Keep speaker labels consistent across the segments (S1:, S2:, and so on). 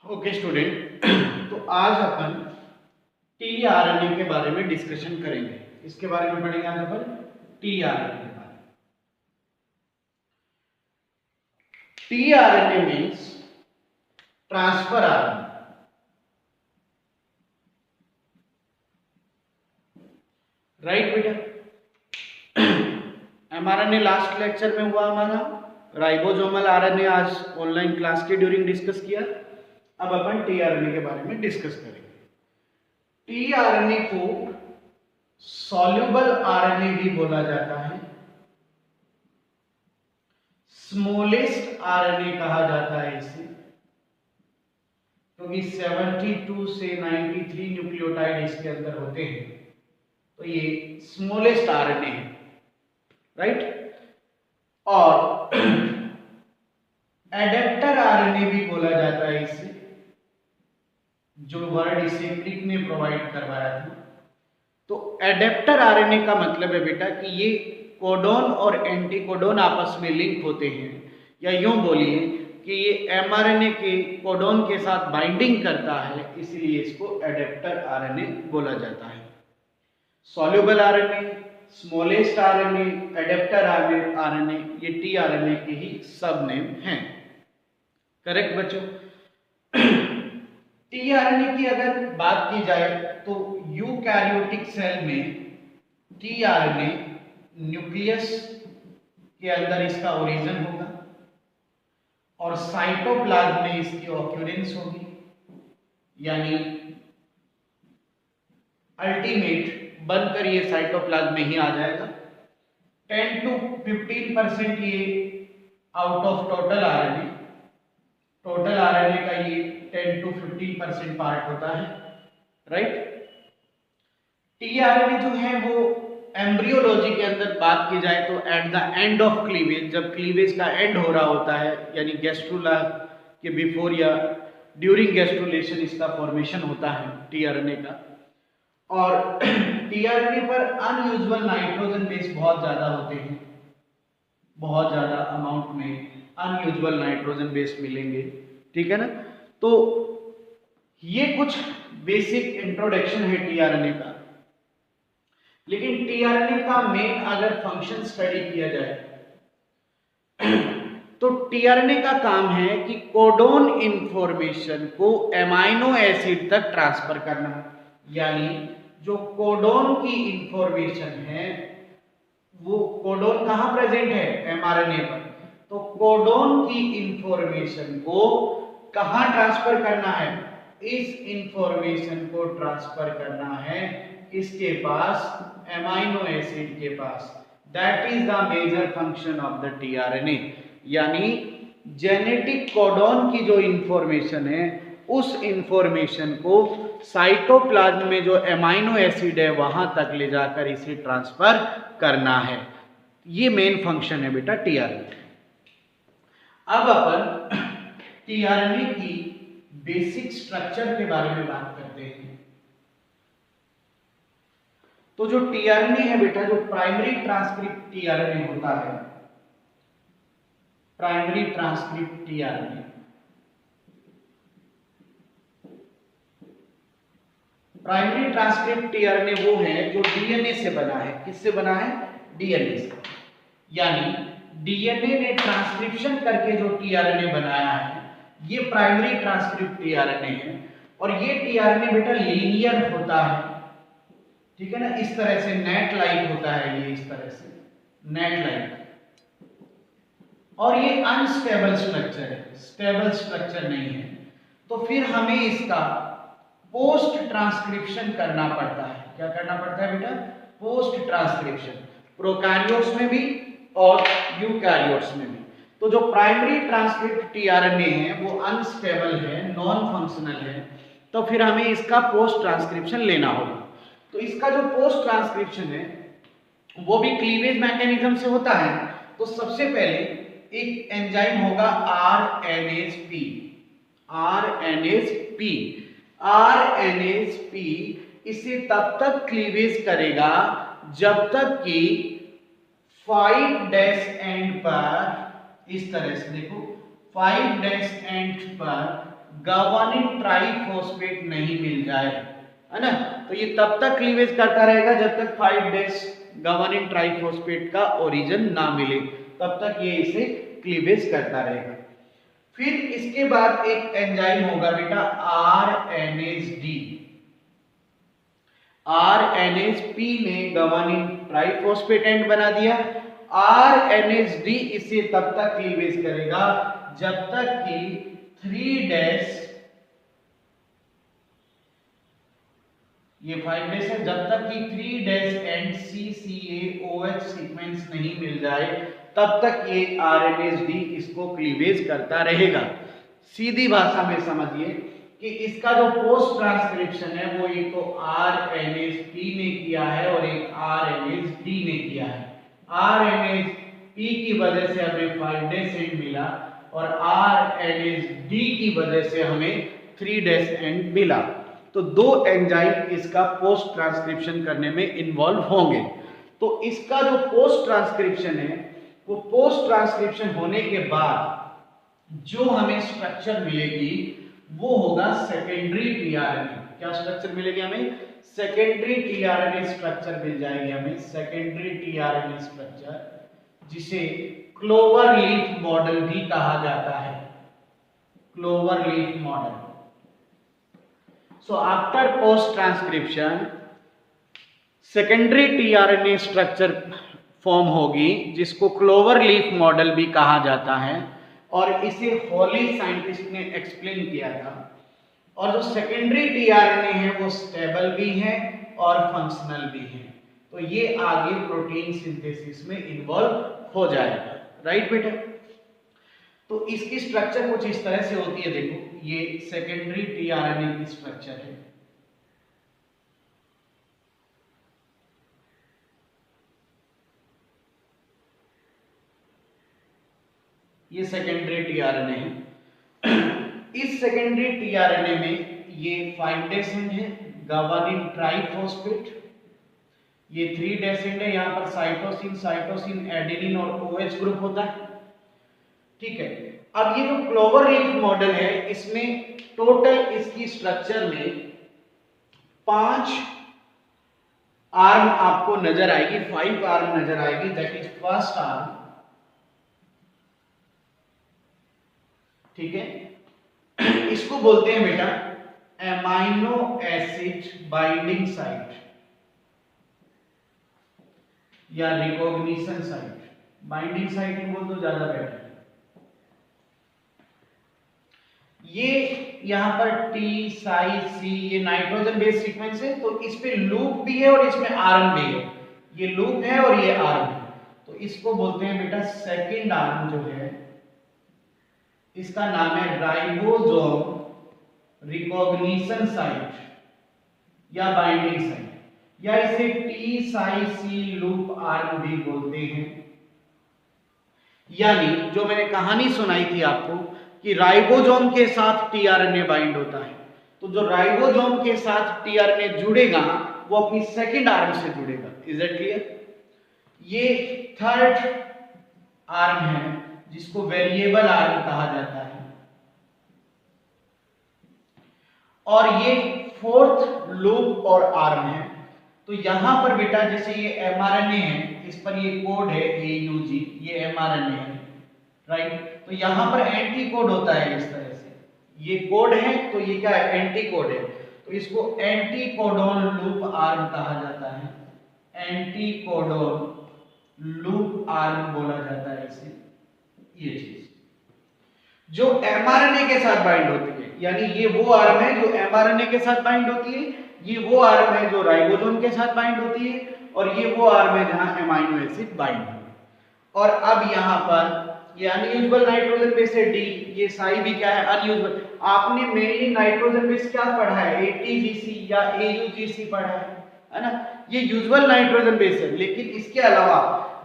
S1: Okay student, तो आज अपन tRNA के बारे में डिस्कशन करेंगे। इसके बारे में पढ़ेंगे आज अपन टीआरएनए के बारे में। TRNA means transfer RNA. Right बेटा, एमआरएनए लास्ट लेक्चर में हुआ हमारा, राइबोसोमल आरएनए आज ऑनलाइन क्लास के ड्यूरिंग डिस्कस किया। अब अपन टीआरएनए के बारे में डिस्कस करेंगे। टीआरएनए को सॉल्युबल आरएनए भी बोला जाता है, स्मॉलेस्ट आरएनए कहा जाता है इसे, क्योंकि 72 से 93 न्यूक्लियोटाइड इसके अंदर होते हैं, तो ये स्मॉलेस्ट आरएनए है। राइट, और एडेप्टर आरएनए भी बोला जाता है इसे, जो वर्ड इसे क्रिक ने प्रोवाइड करवाया था। तो एडेप्टर आरएनए का मतलब है बेटा कि ये कोडोन और एंटीकोडोन आपस में लिंक होते हैं, या यूं बोलिए कि ये एमआरएनए के कोडोन के साथ बाइंडिंग करता है, इसलिए इसको एडेप्टर आरएनए बोला जाता है। Soluble RNA, smallest RNA, adapter RNA, ये टीआरएनए के ही सब नेम हैं। करेक्ट बच्चों? टीआरएनए की अगर बात की जाए तो यूकैरियोटिक सेल में टीआरएनए न्यूक्लियस के अंदर इसका ओरिजिन होगा और साइटोप्लाज्म में इसकी ऑक्यूरेंस होगी, यानी अल्टीमेट बनकर ये साइटोप्लाज्म में ही आ जाएगा। 10 to 15% ये out of total RNA, total RNA का ये 10 to 15% पार्ट होता है। राइट, टीआरएनए जो है वो एम्ब्रियोलॉजी के अंदर बात की जाए तो at the end of cleavage, जब क्लीवेज का एंड हो रहा होता है, यानी गैस्ट्रुला के बिफोर या ड्यूरिंग गैस्ट्रुलेशन इसका फॉर्मेशन होता है टीआरएनए का। और टीआरएनए पर अनयूजुअल नाइट्रोजन बेस बहुत ज्यादा होते हैं, बहुत ज्यादा अमाउंट में अनयूजुअल नाइट्रोजन बेस मिलेंगे। ठीक है ना? तो ये कुछ बेसिक इंट्रोडक्शन है टीआरएनए का। लेकिन टीआरएनए का मेन अगर फंक्शन स्टडी किया जाए तो टीआरएनए का काम है कि कोडोन इंफॉर्मेशन को एमाइनो एसिड तक ट्रांसफर करना, यानी जो कोडोन की इंफॉर्मेशन है वो कोडोन कहां प्रेजेंट है? एमआरएनए पर। तो कोडोन की इंफॉर्मेशन को कहां ट्रांसफर करना है? इस इंफॉर्मेशन को ट्रांसफर करना है किसके पास? एमाइनो एसिड के पास। That is the major function of the tRNA, यानी जेनेटिक कोडोन की जो इंफॉर्मेशन है उस इंफॉर्मेशन को साइटोप्लाज्म में जो एमाइनो एसिड है वहां तक ले जाकर इसे ट्रांसफर करना है। ये मेन फंक्शन है बेटा टीआरएनए। अब अपन टीआरएनए की बेसिक स्ट्रक्चर के बारे में बात करते हैं। तो जो टीआरएनए है बेटा, जो प्राइमरी ट्रांसक्रिप्ट टीआरएनए होता है, primary transcript tRNA, primary transcript tRNA वो है जो डीएनए से बना है। किससे बना है? डीएनए से। यानी डीएनए ने ट्रांसक्रिप्शन करके जो टीआरएनए बनाया है ये प्राइमरी ट्रांसक्रिप्ट टीआरएनए है। और ये टीआरएनए बेटा लीनियर होता है। ठीक है ना? इस तरह से नेट लाइक होता है, ये इस तरह से नेट लाइक। और ये अनस्टेबल स्ट्रक्चर है, स्टेबल स्ट्रक्चर नहीं है। तो फिर हमें इसका पोस्ट ट्रांसक्रिप्शन करना पड़ता है। क्या करना पड़ता है बेटा? पोस्ट ट्रांसक्रिप्शन, प्रोकैरियोट्स में भी और यूकैरियोट्स में भी। तो जो प्राइमरी ट्रांसक्रिप्ट टीआरएनए है वो अनस्टेबल है, नॉन फंक्शनल है, तो फिर हमें इसका पोस्ट ट्रांसक्रिप्शन लेना होगा। तो इसका जो पोस्ट ट्रांसक्रिप्शन है वो भी क्लीवेज मैकेनिज्म से होता है। तो सबसे पहले एक एंजाइम होगा आरएनएसपी। आरएनएसपी आरएनएसपी इसे तब तक क्लीवेज करेगा जब तक कि 5' एंड पर, इस तरह से देखो, 5' एंड पर गवानिन ट्राइफॉस्फेट नहीं मिल जाए, है ना। तो ये तब तक क्लीवेज करता रहेगा जब तक 5 डेज गवानिन ट्राइफॉस्फेट का ओरिजिन ना मिले, तब तक ये इसे क्लीवेज करता रहेगा। फिर इसके बाद एक एंजाइम होगा बेटा RNase-D। RNase-P ने गवानिन ट्राइफॉस्फेट एंड बना दिया। RNase-D इसे तब तक क्लीवेज करेगा जब तक कि 3 डेज, ये 5 डेज है, जब तक कि 3 डेज एंड CCAOH सीक्वेंस नहीं मिल जाए तब तक ये RNase-D इसको क्लीवेज करता रहेगा। सीधी भाषा में समझिए कि इसका जो पोस्ट ट्रांसक्रिप्शन है वो एक तो RNase-P ने किया है और एक RNase-D ने किया है। RNase-P की वजह से हमें 5 डेज एंड मिला और RNase-D की वजह से हमें 3 डेज एंड मिला। तो दो एंजाइम इसका पोस्ट ट्रांसक्रिप्शन करने में इन्वॉल्व होंगे। तो इसका जो पोस्ट ट्रांसक्रिप्शन है वो पोस्ट ट्रांसक्रिप्शन होने के बाद जो हमें स्ट्रक्चर मिलेगी वो होगा सेकेंडरी टीआरएनए। क्या स्ट्रक्चर मिलेगी हमें? सेकेंडरी टीआरएनए स्ट्रक्चर मिल जाएगी हमें, सेकेंडरी टीआरएनए स्ट्रक्चर, जिसे क्लोवर लीफ मॉडल भी कहा जाता है, clover leaf model. So after post transcription secondary tRNA structure form होगी जिसको क्लोवर लीफ मॉडल भी कहा जाता है और इसे हॉली साइंटिस्ट ने एक्सप्लेन किया था। और जो सेकेंडरी टीआरएनए है वो स्टेबल भी है और फंक्शनल भी है, तो ये आगे प्रोटीन सिंथेसिस में इन्वॉल्व हो जाएगा। राइट बेटा? तो इसकी स्ट्रक्चर कुछ इस तरह से होती है, देखो ये सेकेंडरी टीआरएनए की स्ट्रक्चर है। ये सेकेंडरी टीआरएनए है। इस सेकेंडरी टीआरएनए में ये 5 डेसेंड है गवानिन ट्राइफॉस्फेट, ये 3 डेसेंड है, यहां पर साइटोसिन, साइटोसिन, एडेनिन और OH ग्रुप होता है। ठीक है, अब ये जो क्लोवर लीफ मॉडल है इसमें टोटल इसकी स्ट्रक्चर में 5 आर्म आपको नजर आएगी, 5 आर्म नजर आएगी। दैट इज फर्स्ट आर्म, ठीक है। इसको बोलते हैं बेटा एमाइनो एसिड बाइंडिंग साइट या रिकॉग्निशन साइट। बाइंडिंग साइट ही बोल तो ज्यादा बेटर है। ये यहां पर टी, साई, सी ये नाइट्रोजन बेस सीक्वेंस है, तो इस पे लूप भी है और इसमें आर्म भी है। ये लूप है और ये आर्म है, तो इसको बोलते हैं बेटा सेकंड आर्म जो है इसका नाम है राइबोसोम रिकॉग्निशन साइट या बाइंडिंग साइट, या इसे टी, साई, सी लूप आर्म भी बोलते हैं। यानी जो मैंने कहानी सुनाई थी आपको कि राइबोसोम के साथ टीआरएनए बाइंड होता है, तो जो राइबोसोम के साथ टीआरएनए जुड़ेगा वो अपनी सेकंड आर्म से जुड़ेगा। Is it clear? ये थर्ड आर्म है जिसको वेरिएबल आर्म कहा जाता है, और ये फोर्थ लूप और आर्म है। तो यहां पर बेटा जैसे ये एमआरएनए है, इस पर ये कोड है AUG, ये एमआरएनए है, राइट। तो यहां पर एंटी कोड होता है इस तरह से, ये कोड है तो ये क्या है? एंटी कोड है, तो इसको एंटी कोडोन लूप आर्म कहा जाता है। एंटी कोडोन लूप आर्म बोला जाता है इसे। ये चीज जो एमआरएनए के साथ बाइंड होती है, यानी ये वो आर्म है जो एमआरएनए के साथ बाइंड होती है, ये वो आर्म है जो राइबोसोम के साथ बाइंड होती है, और ये वो आर्म है जहां एमाइनो एसिड बाइंड है। और अब यहां पर ये अनयूजुअल नाइट्रोजन बेस है D, ये साई भी क्या है? अनयूजुअल। आपने मेनली नाइट्रोजन बेस क्या पढ़ा है? ATGC या AUGC पढ़ा है ना? ये यूजुअल नाइट्रोजन बेस है, लेकिन इसके अलावा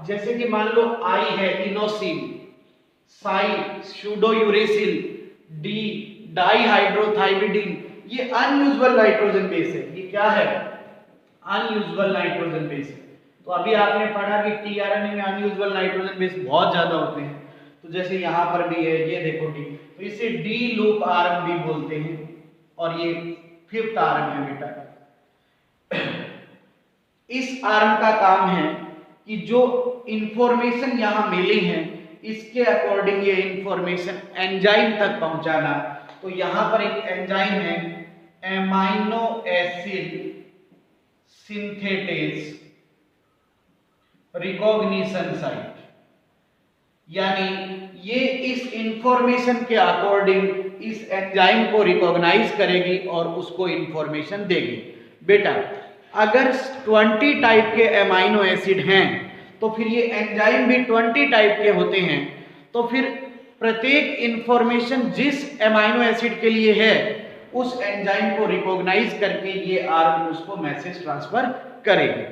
S1: जैसे कि मान लो I है इनोसिन, साई सूडोयूरेसिल, D डाइहाइड्रोथाइमिडिन, ये अनयूजुअल नाइट्रोजन बेस है। ये क्या है? अनयूजुअल नाइट्रोजन बेस है। तो अभी आपने पढ़ा कि टीआरएनए में अनयूजुअल नाइट्रोजन बेस बहुत ज्यादा होते हैं, तो जैसे यहां पर भी है, ये देखो डी, तो इसे डी लूप आर्म भी बोलते हैं और ये 5th आर्म है बेटा। इस आर्म का काम है कि जो इंफॉर्मेशन यहां मिली है इसके अकॉर्डिंग ये इंफॉर्मेशन एंजाइम तक पहुंचाना। तो यहां पर एक एंजाइम है amino acid synthetase recognition site, यानी ये इस इंफॉर्मेशन के अकॉर्डिंग इस एंजाइम को रिकॉग्नाइज करेगी और उसको इंफॉर्मेशन देगी। बेटा अगर 20 टाइप के एमाइनो एसिड हैं तो फिर ये एंजाइम भी 20 टाइप के होते हैं, तो फिर प्रत्येक इंफॉर्मेशन जिस एमाइनो एसिड के लिए है उस एंजाइम को रिकॉग्नाइज करके ये आर्म उसको मैसेज ट्रांसफर करेगी।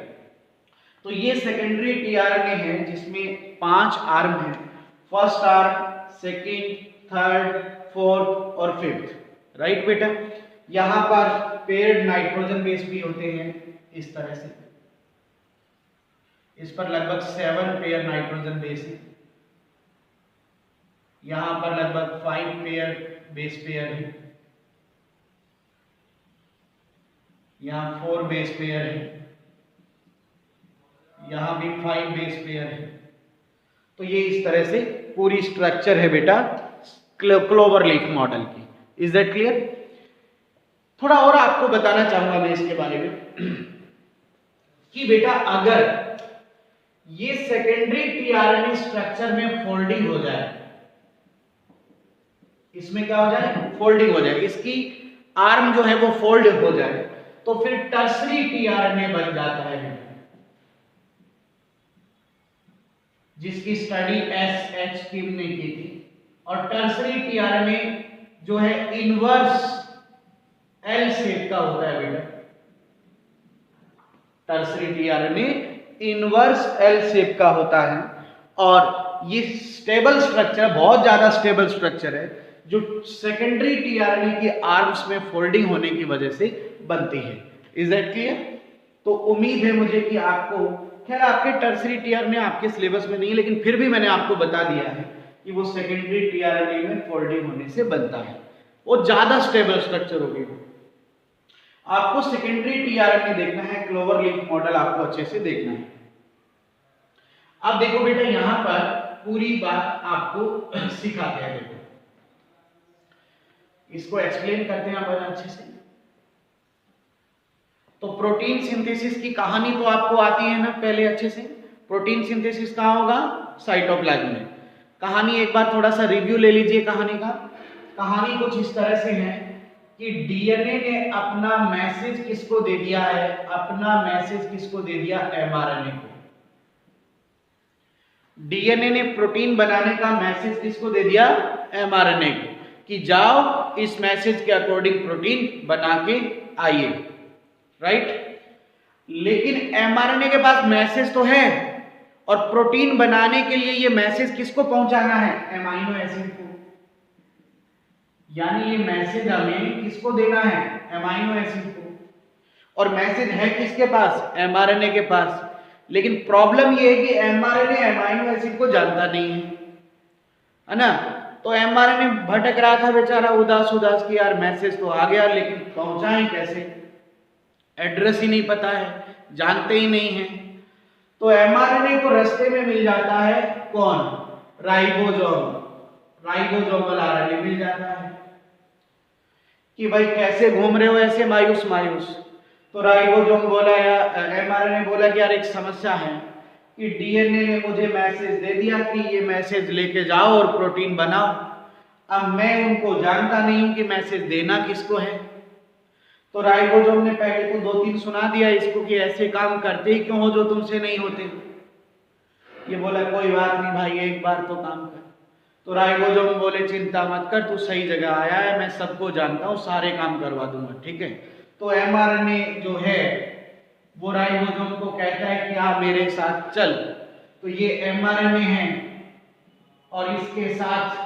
S1: तो ये सेकेंडरी टीआरएनए है जिसमें 5 आर्म है, first arm, second, third, fourth और 5th। राइट बेटा, यहां पर पेयर्ड नाइट्रोजन बेस भी होते हैं इस तरह से, इस पर लगभग 7 पेयर नाइट्रोजन बेस है, यहां पर लगभग 5 पेयर बेस पेयर है, यहां 4 बेस पेयर है, यहां भी 5 बेस पेयर है। तो ये इस तरह से पूरी स्ट्रक्चर है बेटा क्लोवर लीफ मॉडल की। Is that clear? थोड़ा और आपको बताना चाहूंगा मैं इसके बारे में कि बेटा अगर ये सेकेंडरी टीआरएनए स्ट्रक्चर में फोल्डिंग हो जाए, इसमें क्या हो जाए? फोल्डिंग हो जाए, इसकी आर्म जो है वो फोल्ड हो जाए, तो फिर टर्सरी टीआरएनए बन जाता है जिसकी स्टडी एस.एच. किम ने की थी। और टर्सरी टीआरएनए जो है इनवर्स एल शेप का होता है बेटा, tertiary tRNA inverse L shape का होता है और ये स्टेबल स्ट्रक्चर, बहुत ज्यादा स्टेबल स्ट्रक्चर है जो सेकेंडरी टीआरएनए की आर्म्स में फोल्डिंग होने की वजह से बनती है। Is that clear? तो उम्मीद है मुझे कि आपको, खैर आपके टर्सरी टीआरएनए आपके सिलेबस में नहीं है लेकिन फिर भी मैंने आपको बता दिया है कि वो सेकेंडरी टीआरएनए में फोल्डिंग होने से बनता है, वो ज्यादा स्टेबल स्ट्रक्चर होगी। आपको सेकेंडरी टीआरएनए देखना है, क्लोवर लीफ मॉडल आपको अच्छे से देखना है। अब देखो बेटा यहां पर पूरी बात आपको सिखाते हैं, देखो इसको एक्सप्लेन करते हैं अपन अच्छे से। तो प्रोटीन सिंथेसिस की कहानी तो आपको आती है ना पहले अच्छे से। प्रोटीन सिंथेसिस कहाँ होगा? साइटोप्लाज्म में। कहानी एक बार थोड़ा सा रिव्यू ले लीजिए कहानी का। कहानी कुछ इस तरह से है कि डीएनए ने अपना मैसेज किसको दे दिया है? अपना मैसेज किसको दे दिया? एमआरएनए को। डीएनए ने प्रोटीन बनाने का मैसेज किसको दे दिया? एमआरएनए को, कि जाओ इस मैसेज के अकॉर्डिंग प्रोटीन बना के आइए। राइट? लेकिन एमआरएनए के पास मैसेज तो है और प्रोटीन बनाने के लिए ये मैसेज किसको पहुंचाना है? एमाइनो एसिड को। यानी ये मैसेज हमें किसको देना है? एमाइनो एसिड को। और मैसेज है किसके पास? एमआरएनए के पास। लेकिन प्रॉब्लम ये है कि एमआरएनए एमाइनो एसिड को जानता नहीं है ना। तो एमआरएनए भटक रहा था बेचारा, उदास उदास की यार मैसेज तो आ गया लेकिन पहुंचाएं कैसे? एड्रेस ही नहीं पता है, जानते ही नहीं है। तो एमआरएनए को रास्ते में मिल जाता है कौन? राइबोसोम। राइबोसोमल आरएनए मिल जाता है कि भाई कैसे घूम रहे हो ऐसे मायूस मायूस। तो राइबोसोम बोला या एमआरएनए बोला कि यार एक समस्या है कि डीएनए ने मुझे मैसेज दे दिया कि ये मैसेज लेके जाओ और प्रोटीन बनाओ। अब मैं उनको जानता नहीं हूं कि मैसेज देना किसको है। तो राइबोसोम ने पहले तो 2-3 सुना दिया इसको कि ऐसे काम करते ही क्यों हो जो तुमसे नहीं होते। ये बोला कोई बात नहीं भाई, एक बार तो काम कर। तो राइबोसोम बोले चिंता मत कर, तू सही जगह आया है, मैं सबको जानता हूँ, सारे काम करवा दूंगा, ठीक है। तो एमआरएनए जो है वो राइबोसोम को कहता है कि आप मेरे साथ चल। तो ये एमआरएनए है और इसके साथ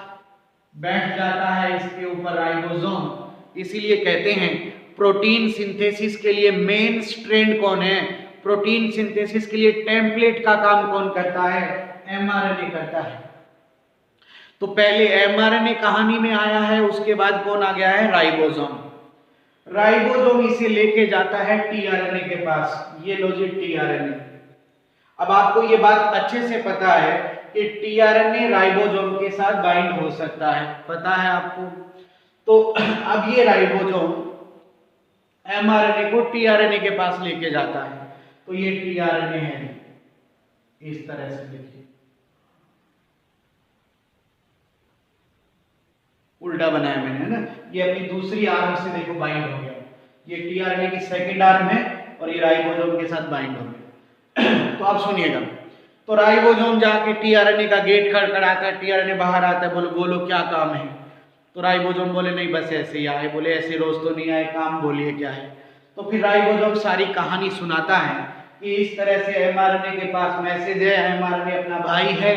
S1: बैठ जाता है इसके ऊपर राइबोसोम। इसीलिए कहते हैं प्रोटीन सिंथेसिस के लिए मेन स्ट्रैंड कौन है? प्रोटीन सिंथेसिस के लिए टेम्पलेट का काम कौन करता है? एमआरएनए करता है। तो पहले एमआरएनए कहानी में आया है, उसके बाद कौन आ गया है? राइबोसोम। राइबोसोम इसे लेके जाता है टीआरएनए के पास। ये लो जी टीआरएनए। अब आपको ये बात अच्छे से पता है कि टीआरएनए राइबोसोम के साथ बाइंड हो सकता है, पता है आपको। तो अब ये राइबोसोम एमआरएनए को टीआरएनए के पास लेके जाता है। तो ये टीआरएनए है, इस तरह से देखिए, उल्टा बनाया मैंने, है ना। ये अपनी दूसरी आर्म से देखो बाइंड हो गया। ये टीआरएनए की सेकंड आर्म है और ये राइबोसोम के साथ बाइंड हो गया। तो आप सुनिएगा, तो राइबोसोम जाके टीआरएनए का गेट खड़खड़ाता है, टीआरएनए बाहर आता है, बोलो बोलो क्या काम है? तो राइबोसोम बोले नहीं बस ऐसे ही आए। बोले ऐसे रोज तो नहीं आए, काम बोलिए क्या है? तो फिर राइबोसोम सारी कहानी सुनाता है कि इस तरह से एमआरएनए के पास मैसेज है, एमआरएनए अपना भाई है,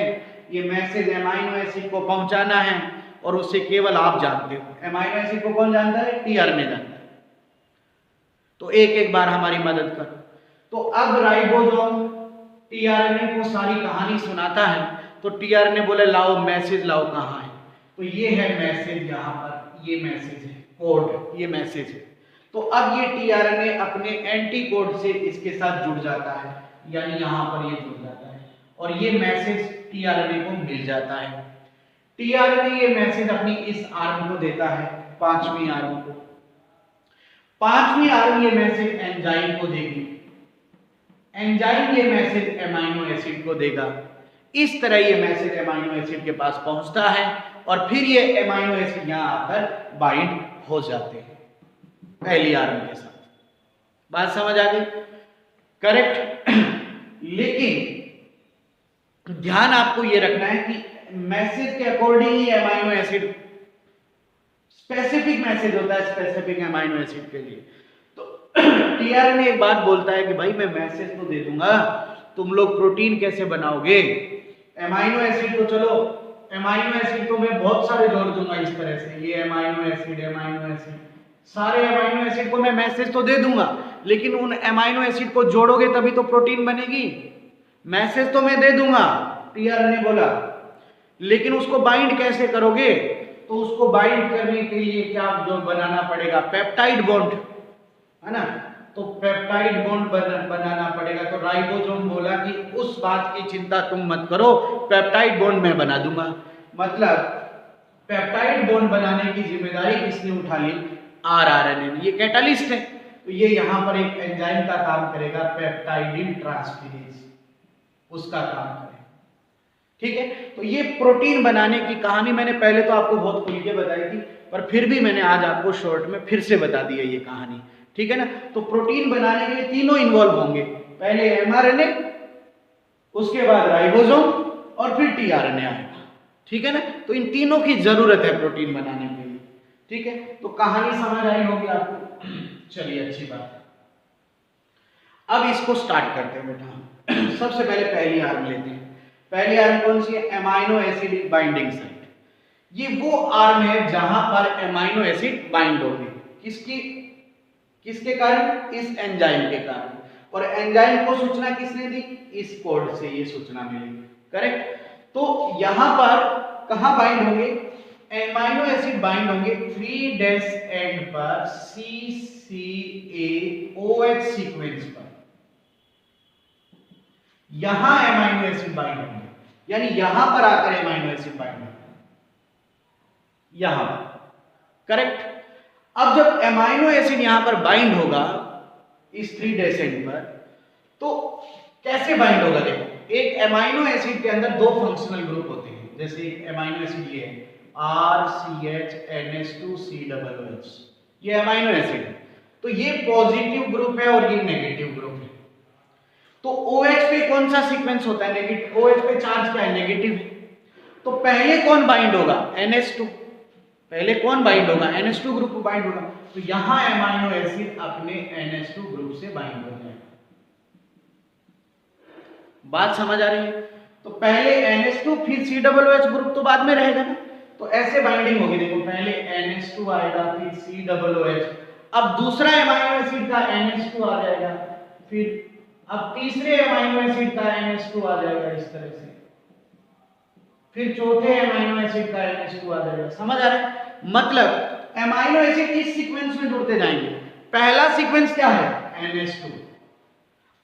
S1: ये मैसेज एमाइनो एसिड को पहुंचाना है और उसे केवल आप जानते हो। एमाइनो एसिड को कौन जानता है? टीआरएनए जानता है। तो एक एक बार हमारी मदद करो। तो अब राइबोसोम टीआरएनए को सारी कहानी सुनाता है। तो टीआरएनए बोले लाओ मैसेज लाओ, कहाँ है? तो ये है मैसेज, यहाँ पर ये मैसेज है, कोड, ये मैसेज है। तो अब ये टीआरएनए अपने एंटी कोड से इसके साथ जुड़ जाता है, यानी यहाँ पर ये जुड़ जाता है और ये मैसेज टीआरएनए को मिल जाता है। टीआरएनए ये मैसेज अपनी इस आर्म को देता है, पांचवी आर्म को। पांचवी आर्म ये मैसेज एंजाइम को देगी, एंजाइम ये मैसेज एमाइनो एसिड को देगा। इस तरह ये मैसेज एमाइनो एसिड के पास पहुंचता है और फिर ये एमाइनो एसिड यहां आकर बाइंड हो जाते हैं पहली आर्म के साथ। बात समझ आ गई? करेक्ट। लेकिन ध्यान आपको ये रखना है कि मैसेज के अकॉर्डिंग ही एमाइनो एसिड स्पेसिफिक मैसेज होता है, स्पेसिफिक एमाइनो एसिड के लिए। तो टीआरएनए एक बात बोलता है कि भाई मैं मैसेज तो दे दूंगा, तुम लोग प्रोटीन कैसे बनाओगे? एमाइनो एसिड तो चलो, एमाइनो एसिड तो मैं बहुत सारे जोड़ दूंगा इस तरह से, ये एमाइनो एसिड, सारे एमाइनो एसिड को मैं मैसेज तो दे दूंगा, लेकिन उन एमाइनो एसिड को जोड़ोगे तभी तो प्रोटीन बनेगी। मैसेज तो मैं दे दूंगा, टीआरएनए बोला, लेकिन उसको बाइंड कैसे करोगे? तो उसको बाइंड करने के लिए क्या जो बनाना पड़ेगा? पेप्टाइड बॉन्ड, है ना। तो पेप्टाइड बॉन्ड बनाना पड़ेगा। तो राइबोसोम बोला कि उस बात की चिंता तुम मत करो, पेप्टाइड बॉन्ड मैं बना दूंगा। मतलब पेप्टाइड बॉन्ड बनाने की जिम्मेदारी किसने उठा ली? आरआरएनए। ये कैटालिस्ट है, तो ये यहां पर एक एंजाइम का काम करेगा, पेप्टाइडिन ट्रांसफेरेज, उसका काम करेगा। ठीक है। तो ये प्रोटीन बनाने की कहानी मैंने पहले तो आपको बहुत खुल के बताई थी, पर फिर भी मैंने आज आपको शॉर्ट में फिर से बता दी है ये कहानी। ठीक है ना। तो प्रोटीन बनाने के लिए तीनों इन्वॉल्व होंगे, पहले एमआरएनए, उसके बाद राइबोसोम और फिर टीआरएनए आएगा। ठीक है ना। तो इन तीनों की जरूरत है प्रोटीन बनाने के लिए। ठीक है। तो कहानी समझ आई होगी आपको? चलिए अच्छी बात है। अब इसको स्टार्ट करते हैं बेटा। सबसे पहले पहली आर्म लेते हैं। पहली आर्म कौन सी है? Amino acid binding site. ये वो आर्म है जहां पर एमाइनो एसिड बाइंड होंगे। किसके कारण? इस एंजाइम के कारण। और एंजाइम को सूचना किसने दी? इस कोड से ये सूचना मिली। करेक्ट। तो यहां पर कहां बाइंड होंगे? एमाइनो एसिड बाइंड होंगे 3' एंड पर CCAOH सीक्वेंस पर। यहां एमाइनो एसिड बाइंड होंगे, यानी यहां पर आकर एमाइनो एसिड बाइंड होंगे, यहां। करेक्ट। अब जब एमाइनो एसिड यहां पर बाइंड होगा इस 3' एंड पर, तो कैसे बाइंड होगा? देखो, एक एमाइनो एसिड के अंदर दो फंक्शनल ग्रुप होते हैं। जैसे एमाइनो एसिड ये है RCHNH2COOH, ये एमाइनो एसिड है। तो ये पॉजिटिव ग्रुप है और ये नेगेटिव ग्रुप है। तो OH पे कौन सा सीक्वेंस होता है? नेगेटिव। OH पे चार्ज क्या है? नेगेटिव है। तो पहले कौन बाइंड होगा? NH2। पहले कौन बाइंड होगा? NH2 ग्रुप बाइंड होगा। तो यहां एमाइनो एसिड अपने NH2 ग्रुप से बाइंड हो जाएगा। बात समझ आ रही है? तो पहले NH2 फिर COOH ग्रुप तो बाद में रहेगा ना। तो ऐसे बाइंडिंग होगी। देखो, पहले NH2 आएगा, फिर COOH, अब दूसरा एमाइनो एसिड का NH2 आ जाएगा, फिर अब तीसरे एमाइनो एसिड का NH2 आ जाएगा, इस तरह से। फिर चौथे अमाइनो एसिड का NH2 आ जाएगा। समझ आ रहा है? मतलब अमाइनो एसिड इस सीक्वेंस में जुड़ते जाएंगे। पहला सीक्वेंस क्या है? NH2।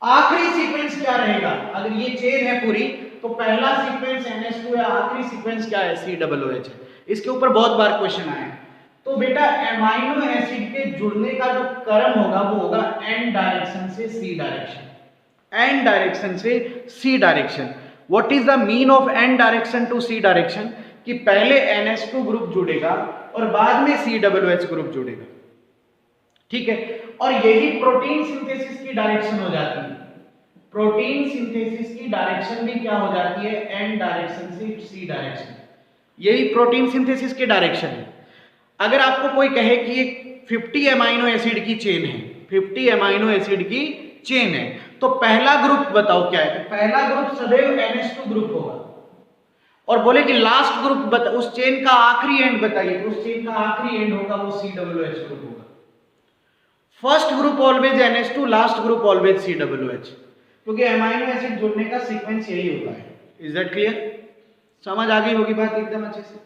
S1: आखिरी सीक्वेंस क्या रहेगा? अगर ये चेन है पूरी तो पहला सीक्वेंस NH2 है, आखिरी सीक्वेंस क्या है? COOH है। इसके ऊपर बहुत बार क्वेश्चन आए। तो बेटा अमाइनो एसिड के जुड़ने का जो क्रम होगा वो होगा N डायरेक्शन से C डायरेक्शन, N डायरेक्शन से C direction. What is the mean of N direction to C direction? कि पहले NH2 ग्रुप जुड़ेगा और बाद में COOH ग्रुप जुड़ेगा। ठीक है, और यही प्रोटीन सिंथेसिस की डायरेक्शन हो जाती है। प्रोटीन सिंथेसिस की डायरेक्शन भी क्या हो जाती है? N डायरेक्शन से C डायरेक्शन। यही प्रोटीन सिंथेसिस की डायरेक्शन है। अगर आपको कोई कहे कि ये 50 अमाइनो एसिड की चेन है, 50 अमाइनो एसिड की चेन है, तो पहला ग्रुप बताओ क्या है? पहला ग्रुप सदैव NH2 ग्रुप होगा। और बोले कि लास्ट ग्रुप बता, उस चेन का आखिरी एंड बताइए, उस चेन का आखिरी एंड होगा वो COOH ग्रुप होगा। First group always NH2, last group always COOH, क्योंकि अमाइनो एसिड जुड़ने का सीक्वेंस यही होता है। Is that clear? समझ आ गई होगी बात एकदम अच्छे से।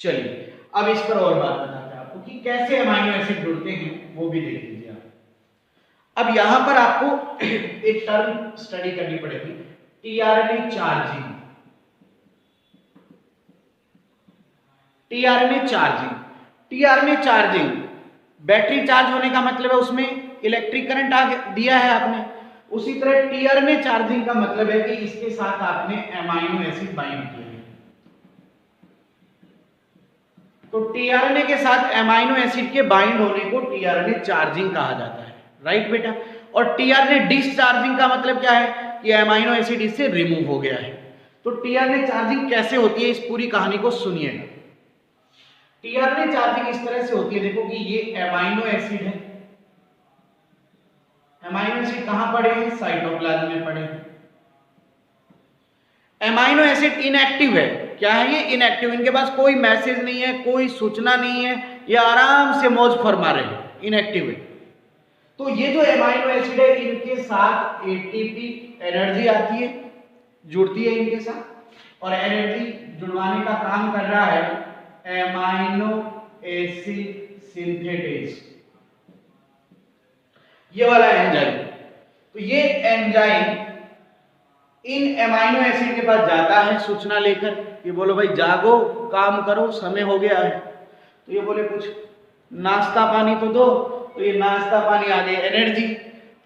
S1: चलिए अब इस पर और बात बताते हैं आपको कि कैसे अमाइनो एसिड जुड़ते हैं, वो भी देख लीजिए आप। अब यहां पर आपको एक टर्म स्टडी करनी पड़ेगी, tRNA charging. tRNA charging, tRNA charging, battery charge होने का मतलब है उसमें इलेक्ट्रिक करंट दिया है आपने। उसी तरह tRNA चार्जिंग का मतलब है कि इसके साथ आपने अमाइनो एसिड बाइंड किया है। तो tRNA के साथ अमाइनो एसिड के बाइंड होने को tRNA चार्जिंग कहा जाता है। राइट बेटा? और tRNA डिसचार्जिंग का मतलब क्या है? कि अमाइनो एसिड इससे रिमूव हो गया है। तो tRNA चार्जिंग कैसे होती है, इस पूरी कहानी को सुनिएगा। tRNA चार्जिंग इस तरह से होती है, देखो कि ये अमाइनो एसिड है। अमाइनो एसिड कहां पड़े हैं? साइटोप्लाज्म में पड़े हैं। अमाइनो एसिड इनएक्टिव है। क्या है ये? इनएक्टिव। इनके पास कोई मैसेज नहीं है, कोई सूचना नहीं है, ये आराम से मौज फरमा रहे हैं, इनएक्टिव है। तो ये जो अमाइनो एसिड है इनके साथ एटीपी एनर्जी आती है, जुड़ती है इनके साथ, और एनर्जी जुड़वाने का काम कर रहा है अमाइनो एसिड सिंथेटेज, ये वाला एंजाइम। तो ये एंजाइम इन अमाइनो एसिड के पास जाता है सूचना लेकर कि बोलो भाई जागो, काम करो, समय हो गया है। तो ये बोले कुछ नाश्ता पानी तो दो, तो ये नाश्ता पानी आ गया एनर्जी,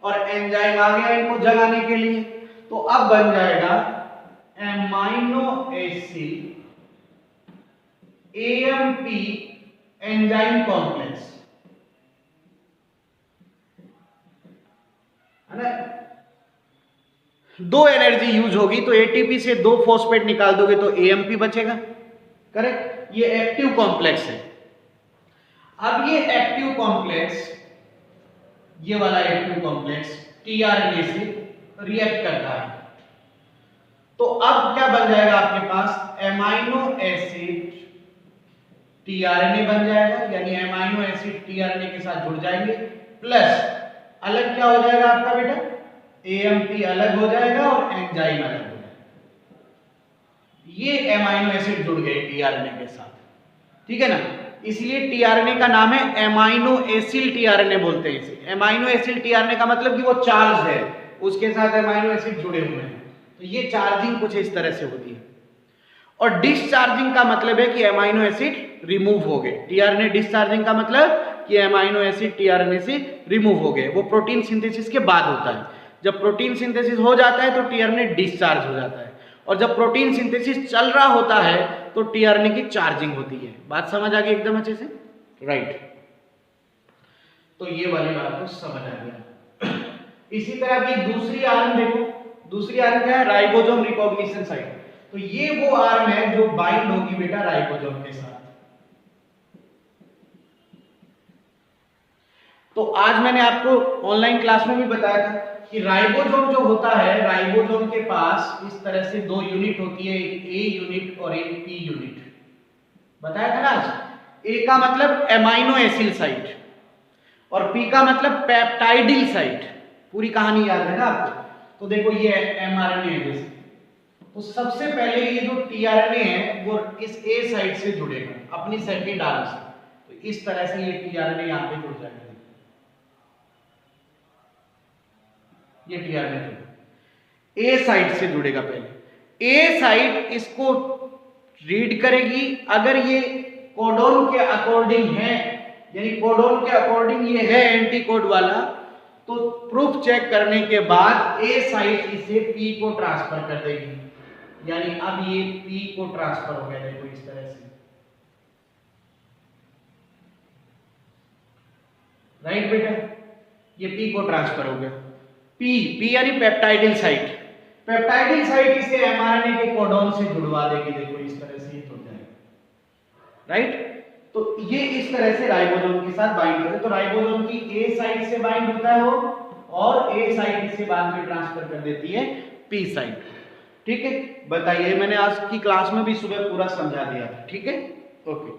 S1: और एंजाइम आ गया इनको जगाने के लिए। तो अब बन जाएगा amino acid AMP enzyme complex, है ना? दो एनर्जी यूज होगी तो एटीपी से दो फॉस्फेट निकाल दोगे तो AMP बचेगा। करेक्ट? ये एक्टिव कॉम्प्लेक्स है। अब ये एक्टिव कॉम्प्लेक्स, ये वाला एक्टिव कॉम्प्लेक्स tRNA से रिएक्ट करता है। तो अब क्या बन जाएगा आपके पास? अमाइनो एसिड tRNA बन जाएगा, यानी अमाइनो एसिड tRNA के साथ जुड़ जाएंगे, प्लस अलग क्या हो जाएगा आपका बेटा? AMP अलग हो जाएगा और एंजाइम अलग हो जाएगा। ये अमाइनो एसिड जुड़ गए tRNA के साथ, ठीक है ना? इसलिए tRNA का नाम है अमाइनो एसिल tRNA बोलते हैं इसे। अमाइनो एसिल tRNA का मतलब कि वो चार्ज है, उसके साथ अमाइनो एसिड जुड़े हुए हैं। तो ये चार्जिंग कुछ इस तरह से होती है। और डिस्चार्जिंग का मतलब है कि अमाइनो एसिड रिमूव हो गए। tRNA डिस्चार्जिंग का मतलब कि अमाइनो एसिड tRNA से रिमूव हो गए। वो प्रोटीन सिंथेसिस के बाद होता है। जब प्रोटीन सिंथेसिस हो जाता है तो tRNA डिस्चार्ज हो जाता है, और जब प्रोटीन सिंथेसिस चल रहा होता है तो tRNA की चार्जिंग होती है। बात समझ आ गई एकदम अच्छे से? राइट। तो ये वाली बात तो समझ आ गया। इसी तरह की दूसरी आर्म देखो, दूसरी आर्म क्या है? Ribosome recognition site. तो ये वो आर्म है जो बाइंड होगी बेटा राइबोसोम के साथ। तो आज मैंने आपको ऑनलाइन क्लास में भी बताया था कि राइबोसोम जो होता है, राइबोसोम के पास इस तरह से दो यूनिट होती है, एक A यूनिट और एक P यूनिट। बताया था ना आज? A का मतलब एमाइनो एसिड साइट और P का मतलब पेप्टाइडिल साइट। पूरी कहानी याद है ना आपको? तो देखो ये mRNA है जैसे, तो सबसे पहले ये जो टीआरएनए है वो इस ए साइड से जुड़ेगा अपनी सेकंड आर्म से, तो इस तरह से ये टीआरएनए यहाँ पे जुड़ जाएगा। ये टीआरएनए ए साइड से जुड़ेगा, पहले ए साइड इसको रीड करेगी, अगर ये कोडोन के अकॉर्डिंग है, यानी कोडोन के अकॉर्डिंग ये है एंटीकोड वाला, तो प्रूफ चेक करने के बाद ए साइट इसे पी को ट्रांसफर कर देगी, यानी अब ये पी को ट्रांसफर हो गया, देखो इस तरह से, राइट बेटा, ये पी को ट्रांसफर हो गया। पी यानी पेप्टाइडिल साइट, पेप्टाइडिल साइट इसे एमआरएनए के कोडोन से जुड़वा देगी, देखो इस तरह से ये जुड़ जाएगा, राइट। तो ये इस तरह से राइबोसोम के साथ बाइंड होता है, तो राइबोसोम की ए साइट से बाइंड होता है वो, और ए साइट इसे बाद में ट्रांसफर कर देती है पी साइट, ठीक है। बताइए, मैंने आज की क्लास में भी सुबह पूरा समझा दिया था, ठीक है, ओके।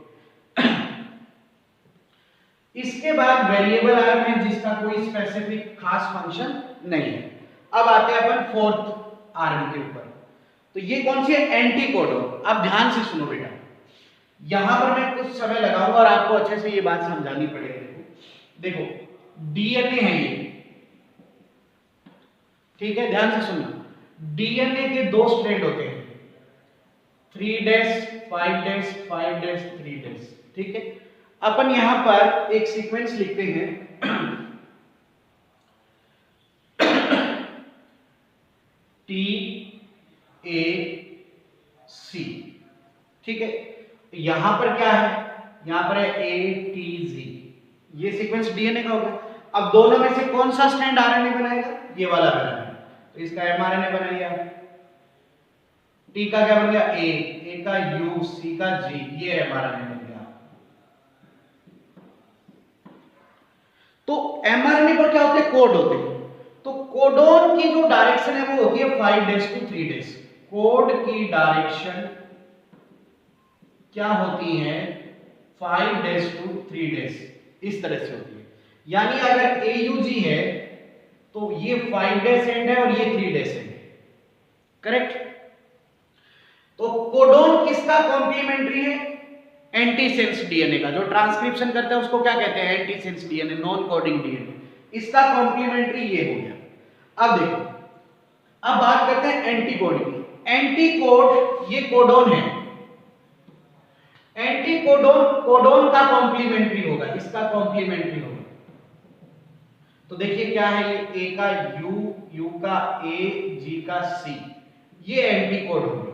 S1: इसके बाद वेरिएबल आर्म है जिसका कोई स्पेसिफिक खास फंक्शन नहीं है। अब आते हैं अपन फोर्थ आर्म के ऊपर, तो ये कौन सी है, एंटीकोडोन। अब ध्यान से सुनो बेटा, यहां पर मैं कुछ समय लगाऊंगा और आपको अच्छे से ये बात समझानी पड़ेगी। देखो डीएनए है ये, ठीक है, ध्यान से सुनना। डीएनए के दो स्ट्रैंड होते हैं, 3' 5' 5' 3', ठीक है। अपन यहां पर एक सीक्वेंस लिखते हैं TAC, ठीक है। यहां पर क्या है, यहां पर है ATG, ये सीक्वेंस डीएनए का हो गया। अब दोनों में से कौन सा स्ट्रैंड आरएनए बनाएगा, ये वाला बनाएगा, तो इसका एमआरएनए बना लिया। टी का क्या बन गया, ए का यू, सी का जी, ये एमआरएनए बन गया। तो एमआरएनए पर क्या होते हैं, कोड होते हैं। तो कोडोन की जो डायरेक्शन है वो होती है 5' to 3'। कोड की डायरेक्शन क्या होती है, 5' to 3', इस तरह से होती है। यानी अगर AUG है तो ये 5' एंड है और ये 3' एंड है, करेक्ट। तो कोडोन किसका कॉम्प्लीमेंट्री है, एंटीसेंस डीएनए का। जो ट्रांसक्रिप्शन करता है उसको क्या कहते हैं, antisense DNA, non coding DNA. इसका कॉम्प्लीमेंट्री ये हो गया। अब देखो, अब बात करते हैं एंटीकोड की। एंटीकोड ये कोडोन है, एंटीकोडोन कोडोन का कॉम्प्लीमेंट्री होगा, इसका कॉम्प्लीमेंट्री होगा। तो देखिए क्या है, ये ए का यू, यू का ए, जी का सी, ये एंटीकोड होगा,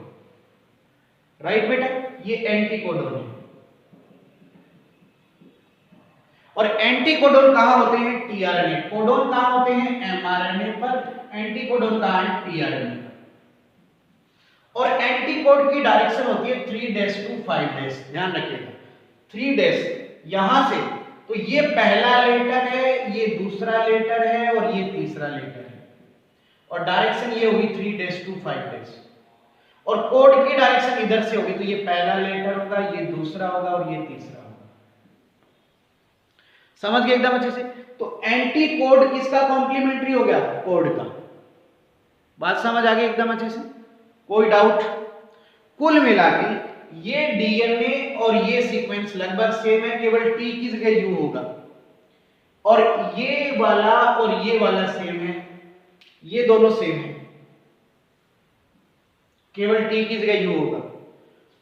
S1: राइट बेटा, ये एंटीकोडोन है। और एंटीकोडोन कहां होते हैं, टीआरएनए। कोडोन कहां होते हैं, एमआरएनए पर, एंटीकोडोन कहां है, टीआरएनए पर। और एंटीकोड की डायरेक्शन होती है 3' to 5', ध्यान रखिएगा। 3' यहां से, तो ये पहला लेटर है, ये दूसरा लेटर है और ये तीसरा लेटर है, और डायरेक्शन ये होगी 3' to 5'। और कोड की डायरेक्शन इधर से होगी, तो ये पहला लेटर होगा, ये दूसरा होगा और ये तीसरा होगा। समझ गए एकदम अच्छे से। तो एंटी कोड किसका कॉम्प्लीमेंट्री हो गया, कोड का। बात समझ आ गई एकदम अच्छे से, कोई डाउट। कुल मिला के ये डीएनए और ये सीक्वेंस लगभग सेम है, केवल टी की जगह यू होगा, और ये वाला और ये वाला सेम है, ये दोनों सेम है, केवल टी की जगह यू होगा,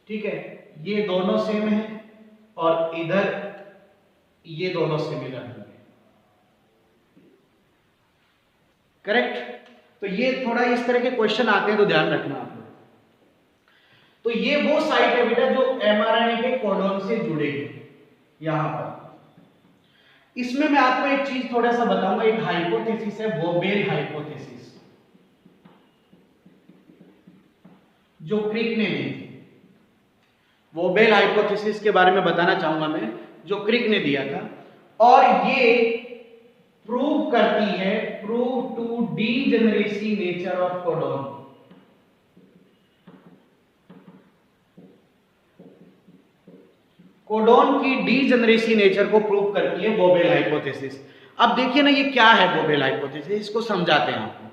S1: ठीक है। ये दोनों सेम है और इधर ये दोनों सिमिलर होंगे, करेक्ट। तो ये थोड़ा इस तरह के क्वेश्चन आते हैं, तो ध्यान रखना आप लोग। तो ये वो साइट है बेटा जो एमआरएनए के कोडोन से जुड़ेगी यहां पर। इसमें मैं आपको एक चीज थोड़ा सा बताऊंगा, एक हाइपोथेसिस है, वोबेल हाइपोथेसिस, जो क्रिक ने दी थी। वोबेल हाइपोथेसिस के बारे में बताना चाहूंगा मैं, जो क्रिक ने दिया था, और ये प्रूव करती है, prove to degeneracy nature of codon. Codon की डीजेनरेसी नेचर को प्रूव करती है वोबेल हाइपोथेसिस। अब देखिए ना, ये क्या है वोबेल हाइपोथेसिस, इसको समझाते हैं आपको,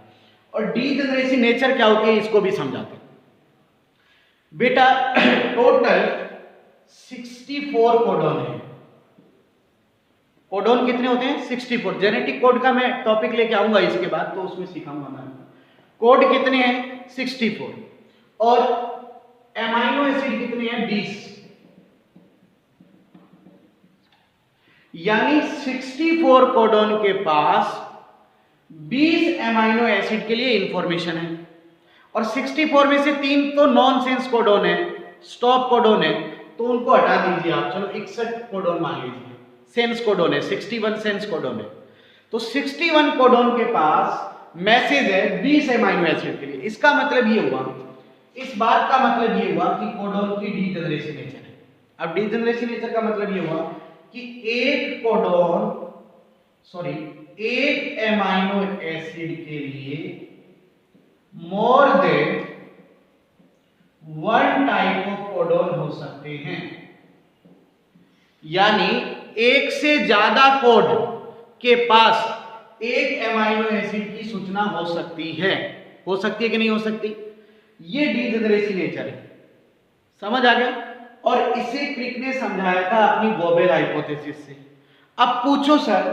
S1: और डीजेनरेसी नेचर क्या होती है इसको भी समझाते हैं। बेटा टोटल 64 कोडोन है। कोडोन कितने होते हैं? 64। जेनेटिक कोड का मैं टॉपिक लेके आऊंगा इसके बाद, तो उसमें सिखाऊंगा मैं। कोड कितने हैं? 64। और एमाइनो एसिड कितने हैं? 20। यानी 64 कोडोन के पास 20 एमाइनो एसिड के लिए इंफॉर्मेशन है। और 64 में से 3 तो नॉनसेंस कोडोन है, स्टॉप कोडोन है, तो उनको हटा दीजिए आप। चलो 61 कोडोन मान लीजिए, सेंस कोडोन है, 61 सेंस कोडोन है। तो 61 कोडोन के पास मैसेज है 20 एमाइनो एसिड के लिए। इसका मतलब ये हुआ, इस बात का मतलब ये हुआ कि कोडोन की डीजेनरेसी नेचर है। अब डीजेनरेसी नेचर का मतलब ये हुआ कि एक एमाइनो एसिड के लिए more than 1 type of codon हो सकते हैं। यानी एक से ज्यादा कोड के पास एक एमाइनो एसिड की सूचना हो सकती है। हो सकती है कि नहीं हो सकती? ये डीजेनरेसी नेचर है। समझ आ गया? और इसे क्रिक ने समझाया था अपनी वोबेल हाइपोथेसिस से। अब पूछो सर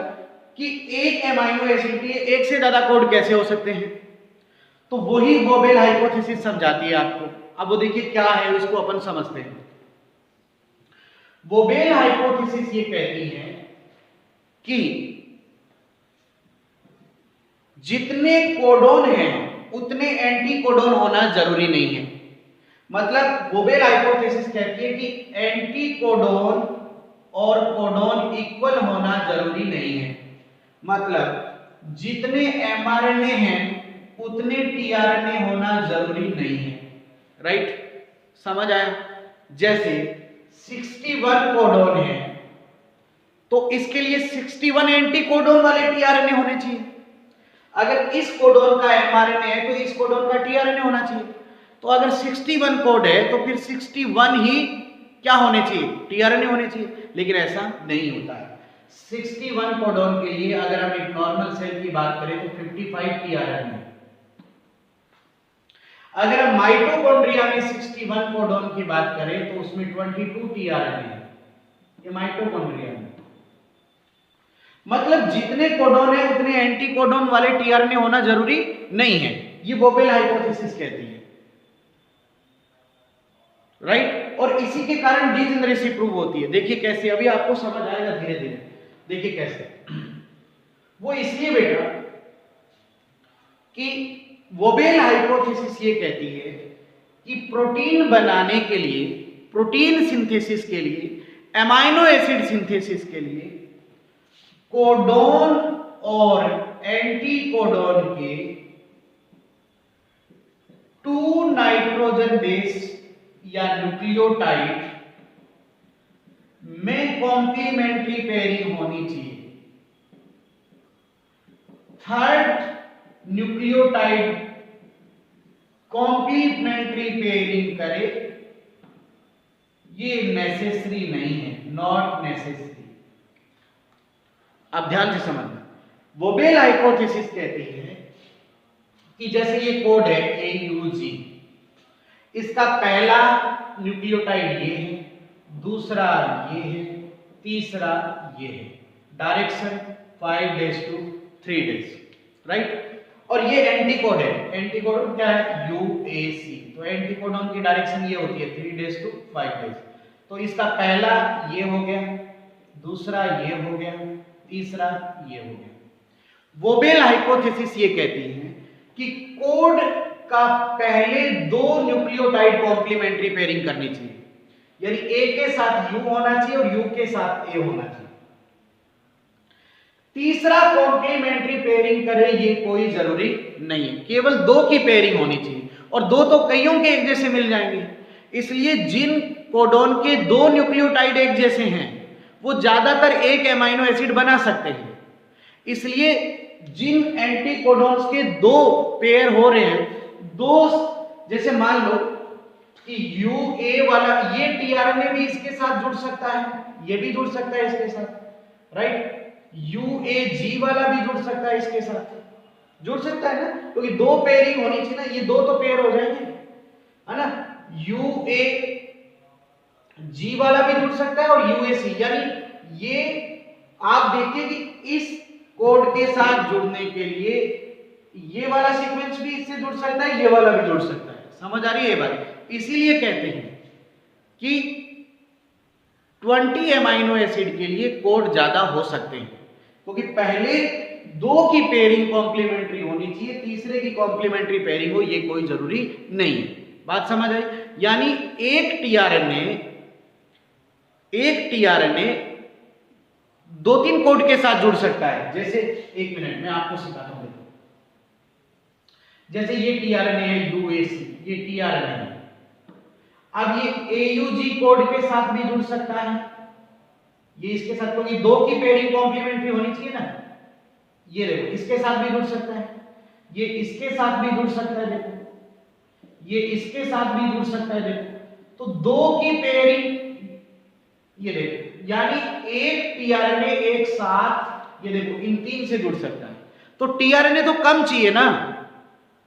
S1: कि एक एमाइनो एसिड के एक से ज्यादा कोड कैसे हो सकते हैं? तो वही वोबेल हाइपोथेसिस समझाती है आपको। अब वो देखिए क्या है, उसको अपन समझते हैं। वोबेल हाइपोथेसिस ये कहती है कि जितने कोडोन हैं उतने एंटी कोडोन होना जरूरी नहीं है। मतलब वोबेल हाइपोथेसिस कहती है कि एंटी कोडोन और कोडोन इक्वल होना जरूरी नहीं है। मतलब जितने एमआरएनए हैं उतने टीआरएनए होना जरूरी नहीं है। राइट? समझ आया? जैसे 61 कोडोन है तो इसके लिए 61 एंटी कोडोन वाले टीआरएनए होने चाहिए। अगर इस कोडोन का एमआरएनए है तो इस कोडोन का टीआरएनए होना चाहिए। तो अगर 61 कोड है तो फिर 61 ही क्या होने चाहिए? टीआरएनए होने चाहिए। लेकिन ऐसा नहीं होता है। 61 कोडोन के लिए अगर हम एक नॉर्मल सेल की बात करें तो 55 टीआरएनए। अगर हम माइटोकॉन्ड्रिया में 61 कोडोन की बात करें तो उसमें 22 टीआरएनए है। ये माइटोकॉन्ड्रिया में। मतलब जितने कोडोन है उतने एंटी कोडोन वाले टीआरएनए होना जरूरी नहीं है। ये वोबेल हाइपोथेसिस कहती है। राइट? और इसी के कारण डीजेनरेसी प्रूव होती है। देखिए कैसे, अभी आपको समझ आएगा धीरे धीरे। देखिए कैसे। वो इसलिए बेटा कि वोबेल हाइपोथेसिस ये कहती है कि प्रोटीन बनाने के लिए, प्रोटीन सिंथेसिस के लिए, एमाइनो एसिड सिंथेसिस के लिए कोडोन और एंटी कोडोन के 2 नाइट्रोजन बेस या न्यूक्लियोटाइड में कॉम्प्लीमेंट्री पेयरिंग होनी चाहिए। थर्ड न्यूक्लियोटाइड कॉम्प्लीमेंट्री पेयरिंग करे, ये नेसेसरी नहीं है, नॉट नेसेसरी। अब ध्यान से समझना। वोबेल हाइपोथेसिस कहती है कि जैसे ये कोड है AUG, इसका पहला न्यूक्लियोटाइड ये है, दूसरा ये है, तीसरा ये है। Direction 5 days to 3 days। Right? और ये एंटीकोड है। एंटीकोड क्या है? UAC। तो एंटीकोडोन की डायरेक्शन ये होती है 3 days to 5 days। तो इसका पहला ये हो गया, दूसरा ये हो गया, तीसरा ये हो गया। वोबेल हाइपोथेसिस ये कहती है कि कोड का पहले 2 न्यूक्लियोटाइड कॉम्प्लीमेंट्री पेयरिंग करनी चाहिए। यानी A के साथ U होना चाहिए और U के साथ A होना चाहिए। तीसरा कॉम्प्लीमेंट्री पेयरिंग करे ये कोई जरूरी नहीं है, केवल 2 की पेयरिंग होनी चाहिए। और 2 तो कईयों के एक जैसे मिल जाएंगे। इसलिए जिन कोडोन के 2 न्यूक्लियोटाइड एक जैसे हैं वो ज्यादातर एक एमाइनो एसिड बना सकते हैं। इसलिए जिन एंटी कोडोन्स के 2 पेयर हो रहे हैं, 2 जैसे मान लो कि UA वाला ये टीआरएनए भी इसके साथ जुड़ सकता है, ये भी जुड़ सकता है इसके साथ। राइट? UAG वाला भी जुड़ सकता है इसके साथ, जुड़ सकता है ना, क्योंकि 2 पेयरिंग होनी चाहिए ना। ये 2 तो पेयर हो जाएंगे, है ना। UAG वाला भी जुड़ सकता है और UAC, यानी ये आप देखिए कि इस कोड के साथ जुड़ने के लिए ये वाला सीक्वेंस भी इससे जुड़ सकता है, ये वाला भी जुड़ सकता है। समझ आ रही है ये बात? इसीलिए कहते हैं कि 20 एमाइनो एसिड के लिए कोड ज्यादा हो सकते हैं, क्योंकि पहले 2 की पेयरिंग कॉम्प्लीमेंट्री होनी चाहिए, तीसरे की कॉम्प्लीमेंट्री पेयरिंग हो ये कोई जरूरी नहीं है। बात समझ आई? यानी एक टीआरएनए 2-3 कोड के साथ जुड़ सकता है। जैसे एक मिनट में आपको सिखाता हूं, जैसे ये टीआरएनए है UAC, ये टीआरएनए है। अब ये AUG कोड के साथ भी जुड़ सकता है, ये इसके साथ, क्योंकि 2 की पेयरिंग कॉम्प्लीमेंट्री होनी चाहिए ना। ये देखो इसके साथ भी जुड़ सकता है, ये इसके साथ भी जुड़ सकता है, देखो ये इसके साथ भी जुड़ सकता है, देखो तो 2 की पेयरिंग, ये देखो यानी एक टीआरएनए एक साथ, ये देखो इन 3 से जुड़ सकता है। तो टीआरएनए तो कम चाहिए ना,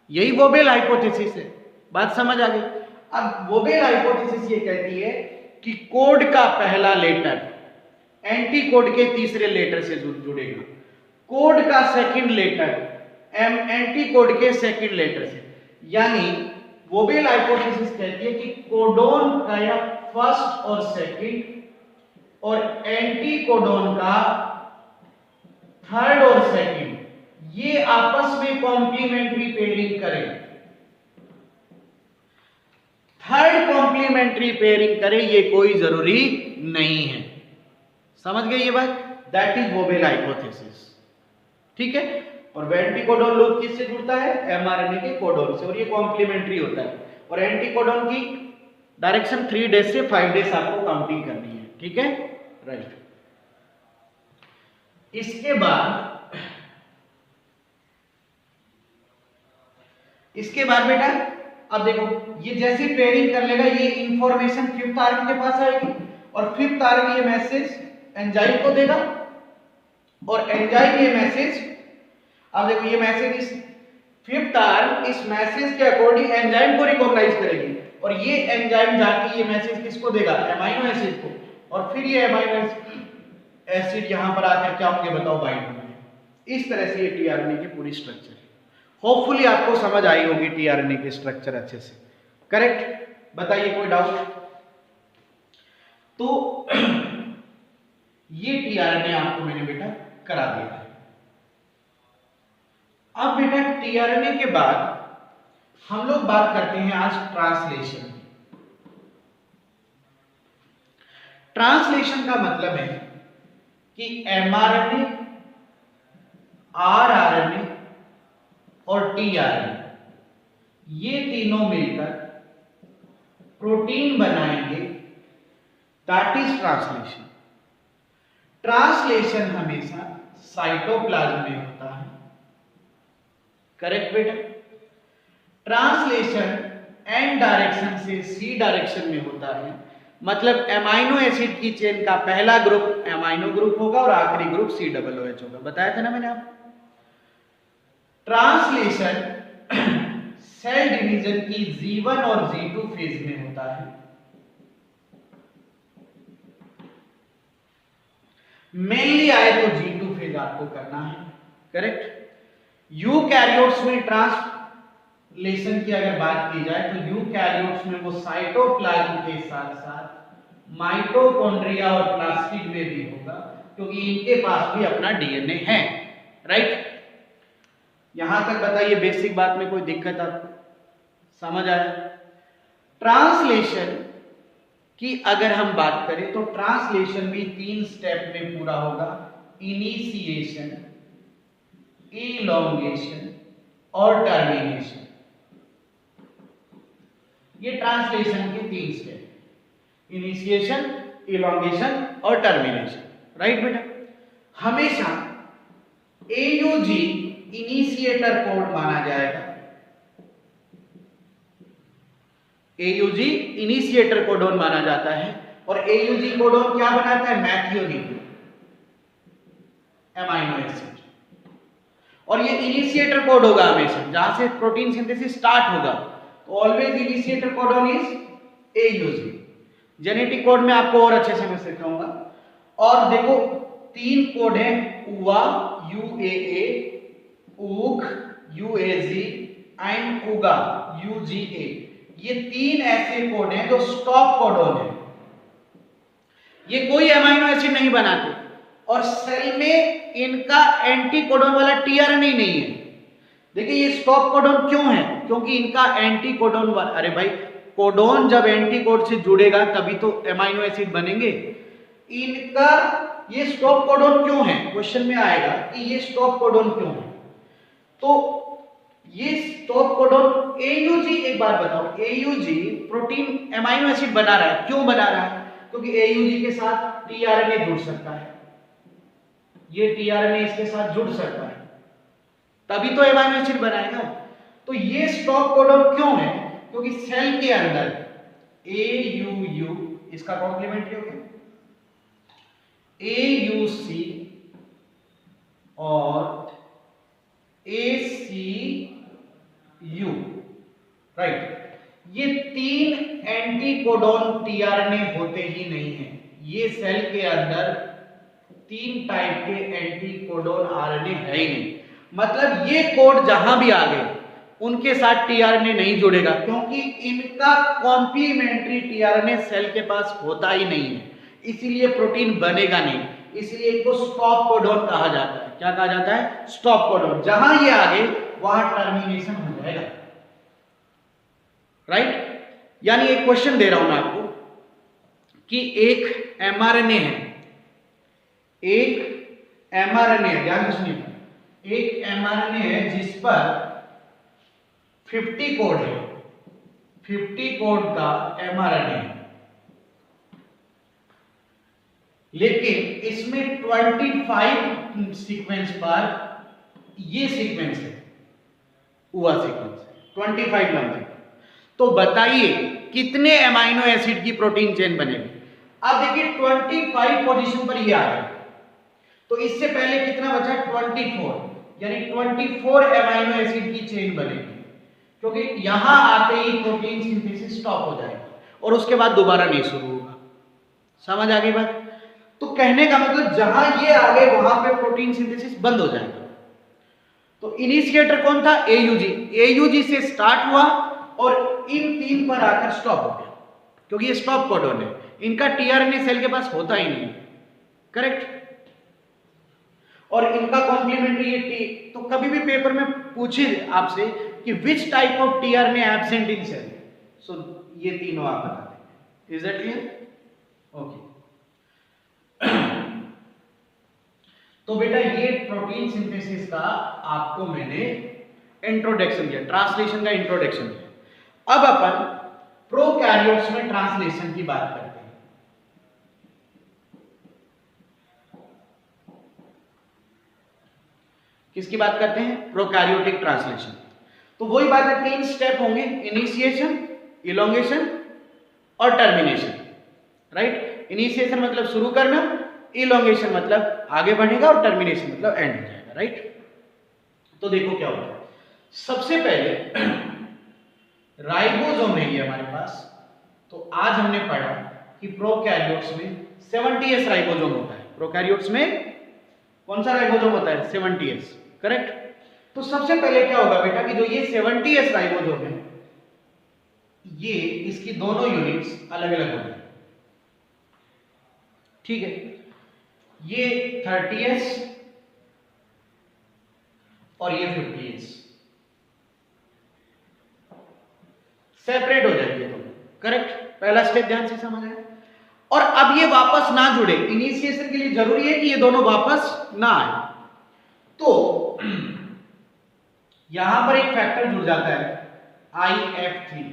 S1: यही वोबेल हाइपोथेसिस है। बात समझ आ गई? अब वोबेल हाइपोथेसिस ये कहती है कि कोड का पहला लेटर एंटी कोड के तीसरे लेटर से जुड़ेगा, कोड का सेकंड लेटर एंटी कोड के सेकंड लेटर से। यानी वोबेल हाइपोथेसिस कहती है कि कोडोन का फर्स्ट और सेकंड और एंटी कोडोन का थर्ड और सेकंड ये आपस में कॉम्प्लीमेंट्री पेयरिंग करें, थर्ड कॉम्प्लीमेंट्री पेयरिंग करें, ये कोई जरूरी नहीं है। समझ गए ये बात? That is wobble hypothesis. ठीक है? और एंटीकोडोन लूप किससे जुड़ता है? एमआरएनए के कोडोन से, और ये कॉम्प्लीमेंट्री होता है। और एंटीकोडोन की डायरेक्शन 3 डेज से 5 डेज आपको काउंटिंग करनी है। ठीक है? राइट। इसके बाद बेटा अब देखो, ये जैसे पेयरिंग कर लेगा ये इंफॉर्मेशन 5th आर्मी के पास आएगी, और 5th आर्मी ये मैसेज एंजाइम को देगा, और एंजाइम ये मैसेज, अब देखो ये मैसेज इस 5th आर्म इस मैसेज के अकॉर्डिंग एंजाइम को रिकॉग्नाइज करेगी, और ये एंजाइम जाके ये मैसेज किसको देगा? एमाइनो एसिड को, और फिर ये एमाइनो एसिड यहां पर आकर क्या होंगे बताओ? बाइंड होंगे। इस तरह से ये टीआरएनए की पूरी स्ट्रक्चर है। होपफुली आपको समझ आई होगी टीआरएनए की स्ट्रक्चर अच्छे से। करेक्ट? बताइए कोई डाउट? तो ये टीआरएनए आपको मैंने बेटा करा दिया है। अब बेटा टीआरएनए के बाद हम लोग बात करते हैं आज ट्रांसलेशन। ट्रांसलेशन का मतलब है कि एमआरएनए, आरआरएनए और टीआरएनए ये तीनों मिलकर प्रोटीन बनाएंगे, दैट इज ट्रांसलेशन। ट्रांसलेशन हमेशा साइटोप्लाज्म में होता है। करेक्ट बेटा? ट्रांसलेशन एन डायरेक्शन से सी डायरेक्शन में होता है, मतलब एमाइनो एसिड की चेन का पहला ग्रुप एमाइनो ग्रुप होगा और आखिरी ग्रुप COOH होगा। बताया था ना मैंने आपको? ट्रांसलेशन सेल डिवीजन की G1 और G2 फेज में होता है। मेनली आए तो G2 फेज आपको करना है। करेक्ट? यूकैरियोट्स में ट्रांसलेशन की अगर बात की जाए तो यूकैरियोट्स में वो साइटोप्लाज्म के साथ साथ माइटोकॉन्ड्रिया और प्लास्टिड में भी होगा, क्योंकि इनके पास भी अपना डीएनए है। राइट? यहां तक बताइए बेसिक बात में कोई दिक्कत आपको समझ आया? ट्रांसलेशन की अगर हम बात करें तो ट्रांसलेशन भी 3 स्टेप में पूरा होगा: इनिशिएशन, इलोंगेशन और टर्मिनेशन। ये ट्रांसलेशन के 3 स्टेप: इनिशिएशन, इलोंगेशन और टर्मिनेशन। राइट बेटा? हमेशा AUG इनिशिएटर कोड माना जाएगा। AUG इनिशिएटर कोडोन माना जाता है, और AUG कोडोन क्या बनाता है? Methionine amino acid. और ये इनिशिएटर कोड होगा हमेशा, जहां से प्रोटीन सिंथेसिस स्टार्ट होगा, तो always initiator codon is AUG। Genetic code में आपको और अच्छे से मैं सिखाऊंगा। और देखो 3 कोड है, UA, UAA, UG, UAG and UGA, UGA। ये 3 ऐसे कोड हैं जो स्टॉप कोडोन है। ये कोई अमीनो एसिड नहीं बनाते और सेल में इनका एंटी कोडोन वाला टीआरएनए नहीं है। देखिए ये स्टॉप कोडोन क्यों है? क्योंकि इनका एंटी कोडोन वाला, अरे भाई कोडोन जब एंटी कोड से जुड़ेगा तभी तो अमीनो एसिड बनेंगे। इनका ये स्टॉप कोडोन क्यों है? क्वेश्चन में आएगा कि ये स्टॉप कोडोन क्यों है। तो ये स्टॉप कोडोन AUG, एक बात बताओ, AUG प्रोटीन अमीनो एसिड बना रहा है, क्यों बना रहा है? क्योंकि AUG के साथ टीआरएनए जुड़ सकता है, ये टीआरएनए इसके साथ जुड़ सकता है, तभी तो अमीनो एसिड बनाएगा। तो ये स्टॉप कोडोन क्यों है? क्योंकि सेल के अंदर AUU इसका कॉम्प्लीमेंट्री हो गया, AUC और ACU, राइट। ये 3 एंटी कोडोन टीआरएनए होते ही नहीं है। ये सेल के अंदर 3 टाइप के एंटी कोडोन आरएनए है ही नहीं। मतलब ये कोड जहां भी आ गए उनके साथ टीआरएनए नहीं जुड़ेगा, क्योंकि इनका कॉम्प्लीमेंट्री टीआरएनए सेल के पास होता ही नहीं है, इसीलिए प्रोटीन बनेगा नहीं। इसलिए इनको स्टॉप कोडोन कहा जाता है। क्या कहा जाता है? Stop codon. जहां ये आ गए वहां टर्मिनेशन हो जाएगा, राइट। यानी एक क्वेश्चन दे रहा हूं मैं आपको कि एक एमआरएनए है, एक एमआरएनए है, ध्यान से सुनिए, एक एमआरएनए है जिस पर 50 कोड है, 50 कोड का एमआरएनए है, लेकिन इसमें 25 सीक्वेंस पर ये सीक्वेंस है, UA सीक्वेंस 25 नंबर। तो बताइए कितने अमीनो एसिड की प्रोटीन चेन बनेगी? अब देखिए 25 पोजीशन पर ये आ गया, तो इससे पहले कितना बचा? 24, यानी 24 अमीनो एसिड की चेन बनेगी, क्योंकि यहां आते ही प्रोटीन सिंथेसिस स्टॉप हो जाएगा और उसके बाद दोबारा नहीं शुरू होगा। समझ आ गई बात? तो कहने का मतलब जहां ये आ गए वहां पे प्रोटीन सिंथेसिस बंद हो जाएगा। तो इनिशिएटर कौन था? AUG। AUG से स्टार्ट हुआ और इन 3 पर आकर स्टॉप हो गया, क्योंकि ये स्टॉप कोडोन है, इनका टीआरएनए सेल के पास होता ही नहीं, करेक्ट। और इनका कॉम्प्लीमेंट्री ये टी, तो कभी भी पेपर में पूछे आपसे कि which type of tRNA absent in cell, so ये तीनों आप बता देंगे। Is that clear? ओके। तो बेटा ये प्रोटीन सिंथेसिस का आपको मैंने इंट्रोडक्शन दिया, ट्रांसलेशन का इंट्रोडक्शन दिया। अब अपन प्रोकैरियोट्स में ट्रांसलेशन की बात करते हैं। किसकी बात करते हैं? Prokaryotic translation. तो वही बात है, 3 स्टेप होंगे, इनिशिएशन, इलोंगेशन और टर्मिनेशन, राइट। इनिशिएशन मतलब शुरू करना, इलोंगेशन मतलब आगे बढ़ेगा और टर्मिनेशन मतलब एंड हो जाएगा, राइट। तो देखो क्या होता है। सबसे पहले राइबोसोम है ये हमारे पास। तो आज हमने पढ़ा कि प्रोकैरियोट्स में 70S राइबोसोम होता है। प्रोकैरियोट्स में कौन सा राइबोसोम होता है? 70S, correct. तो सबसे पहले क्या होगा बेटा कि जो ये 70S राइबोसोम है, ये इसकी दोनों यूनिट्स अलग अलग होंगी, ठीक है। ये 30S और ये 50S सेपरेट हो जाएंगे दोनों, करेक्ट। पहला स्टेप ध्यान से समझ आया। और अब ये वापस ना जुड़े, इनिशिएशन के लिए जरूरी है कि ये दोनों वापस ना आए। तो यहां पर एक फैक्टर जुड़ जाता है IF3।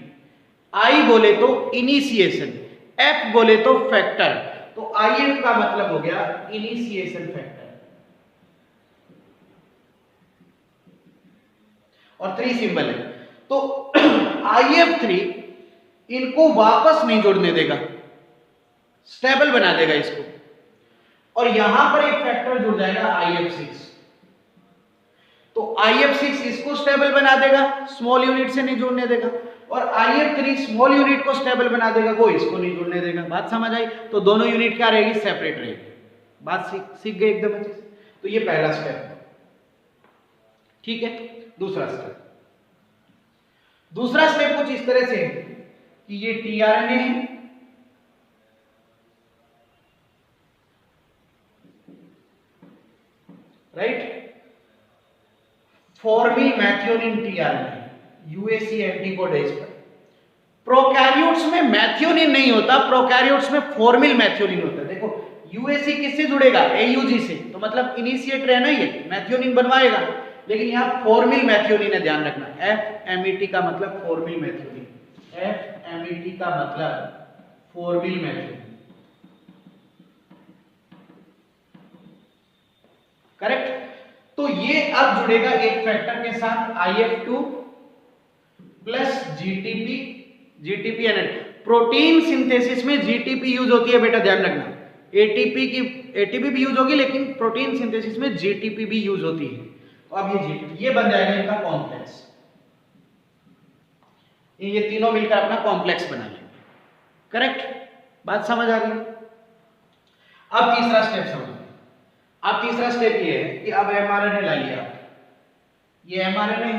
S1: I बोले तो इनिशिएशन, F बोले तो फैक्टर। तो IF का मतलब हो गया इनिशिएशन फैक्टर और 3 सिंबल है। तो IF3 इनको वापस नहीं जोड़ने देगा, स्टेबल बना देगा इसको। और यहां पर एक फैक्टर जुड़ जाएगा IF6। तो IF6 इसको स्टेबल बना देगा, स्मॉल यूनिट से नहीं जोड़ने देगा। और IF3 स्मॉल यूनिट को स्टेबल बना देगा, वो इसको नहीं जुड़ने देगा। बात समझ आई? तो दोनों यूनिट क्या रहेगी? सेपरेट रहेगी। बात सीख गए एकदम अच्छे से। तो ये पहला स्टेप है, ठीक है। दूसरा स्टेप कुछ इस तरह से है कि ये tRNA है, right, formal methionine tRNA, UAC एंटीकोड है इस पर। प्रोकैरियोट्स में मैथियोनिन नहीं होता, प्रोकैरियोट्स में फॉर्मिल मैथियोनिन होता है। देखो UAC किससे जुड़ेगा? AUG से, तो मतलब इनिशिएटर है ना, ये मैथियोनिन बनवाएगा, लेकिन यहाँ फॉर्मिल मैथियोनिन है, ध्यान रखना। FMET का मतलब फॉर्मिल मैथियोनिन, FMET का मतलब फॉर्मिल मैथियोनिन, करेक्ट। तो ये अब जुड़ेगा एक फैक्टर के साथ IF2 plus GTP NL. Protein synthesis में GTP यूज होती है बेटा, ध्यान रखना। ATP भी यूज होगी, लेकिन प्रोटीन सिंथेसिस में GTP भी यूज होती है। तो अब ये GTP, ये बन जाएगा इनका कॉम्प्लेक्स। ये तीनों मिलकर अपना कॉम्प्लेक्स बना लेंगे, करेक्ट। बात समझ आ रही है? अब तीसरा स्टेप समझो। अब तीसरा स्टेप ये है कि अब mRNA लाइए आप। ये mRNA,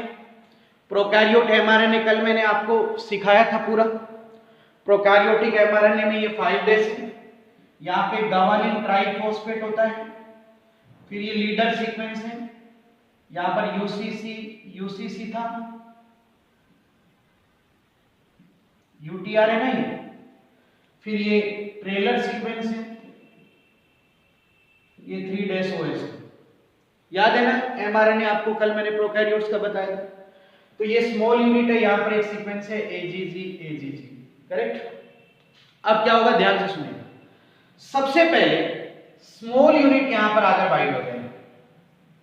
S1: प्रोकैरियोट mRNA कल मैंने आपको सिखाया था पूरा। प्रोकैरियोटिक mRNA में ये 5 बेस है, यहाँ पे गावानिन ट्राइफॉस्फेट होता है, फिर ये लीडर सीक्वेंस है, यहाँ पर यूसीसी था, यूटीआर है ना ये, फिर ये ट्रेलर सीक्वेंस है, ये 3-OS है। याद है ना mRNA आपको कल मैंने प्रोकैरियोट्स का बताया था। तो ये स्मॉल यूनिट है, यहाँ पर एक सीक्वेंस है AGG, करेक्ट। अब क्या होगा, ध्यान से सुनिएगा। सबसे पहले स्मॉल यूनिट यहां पर आकर बाइंड हो जाएगा,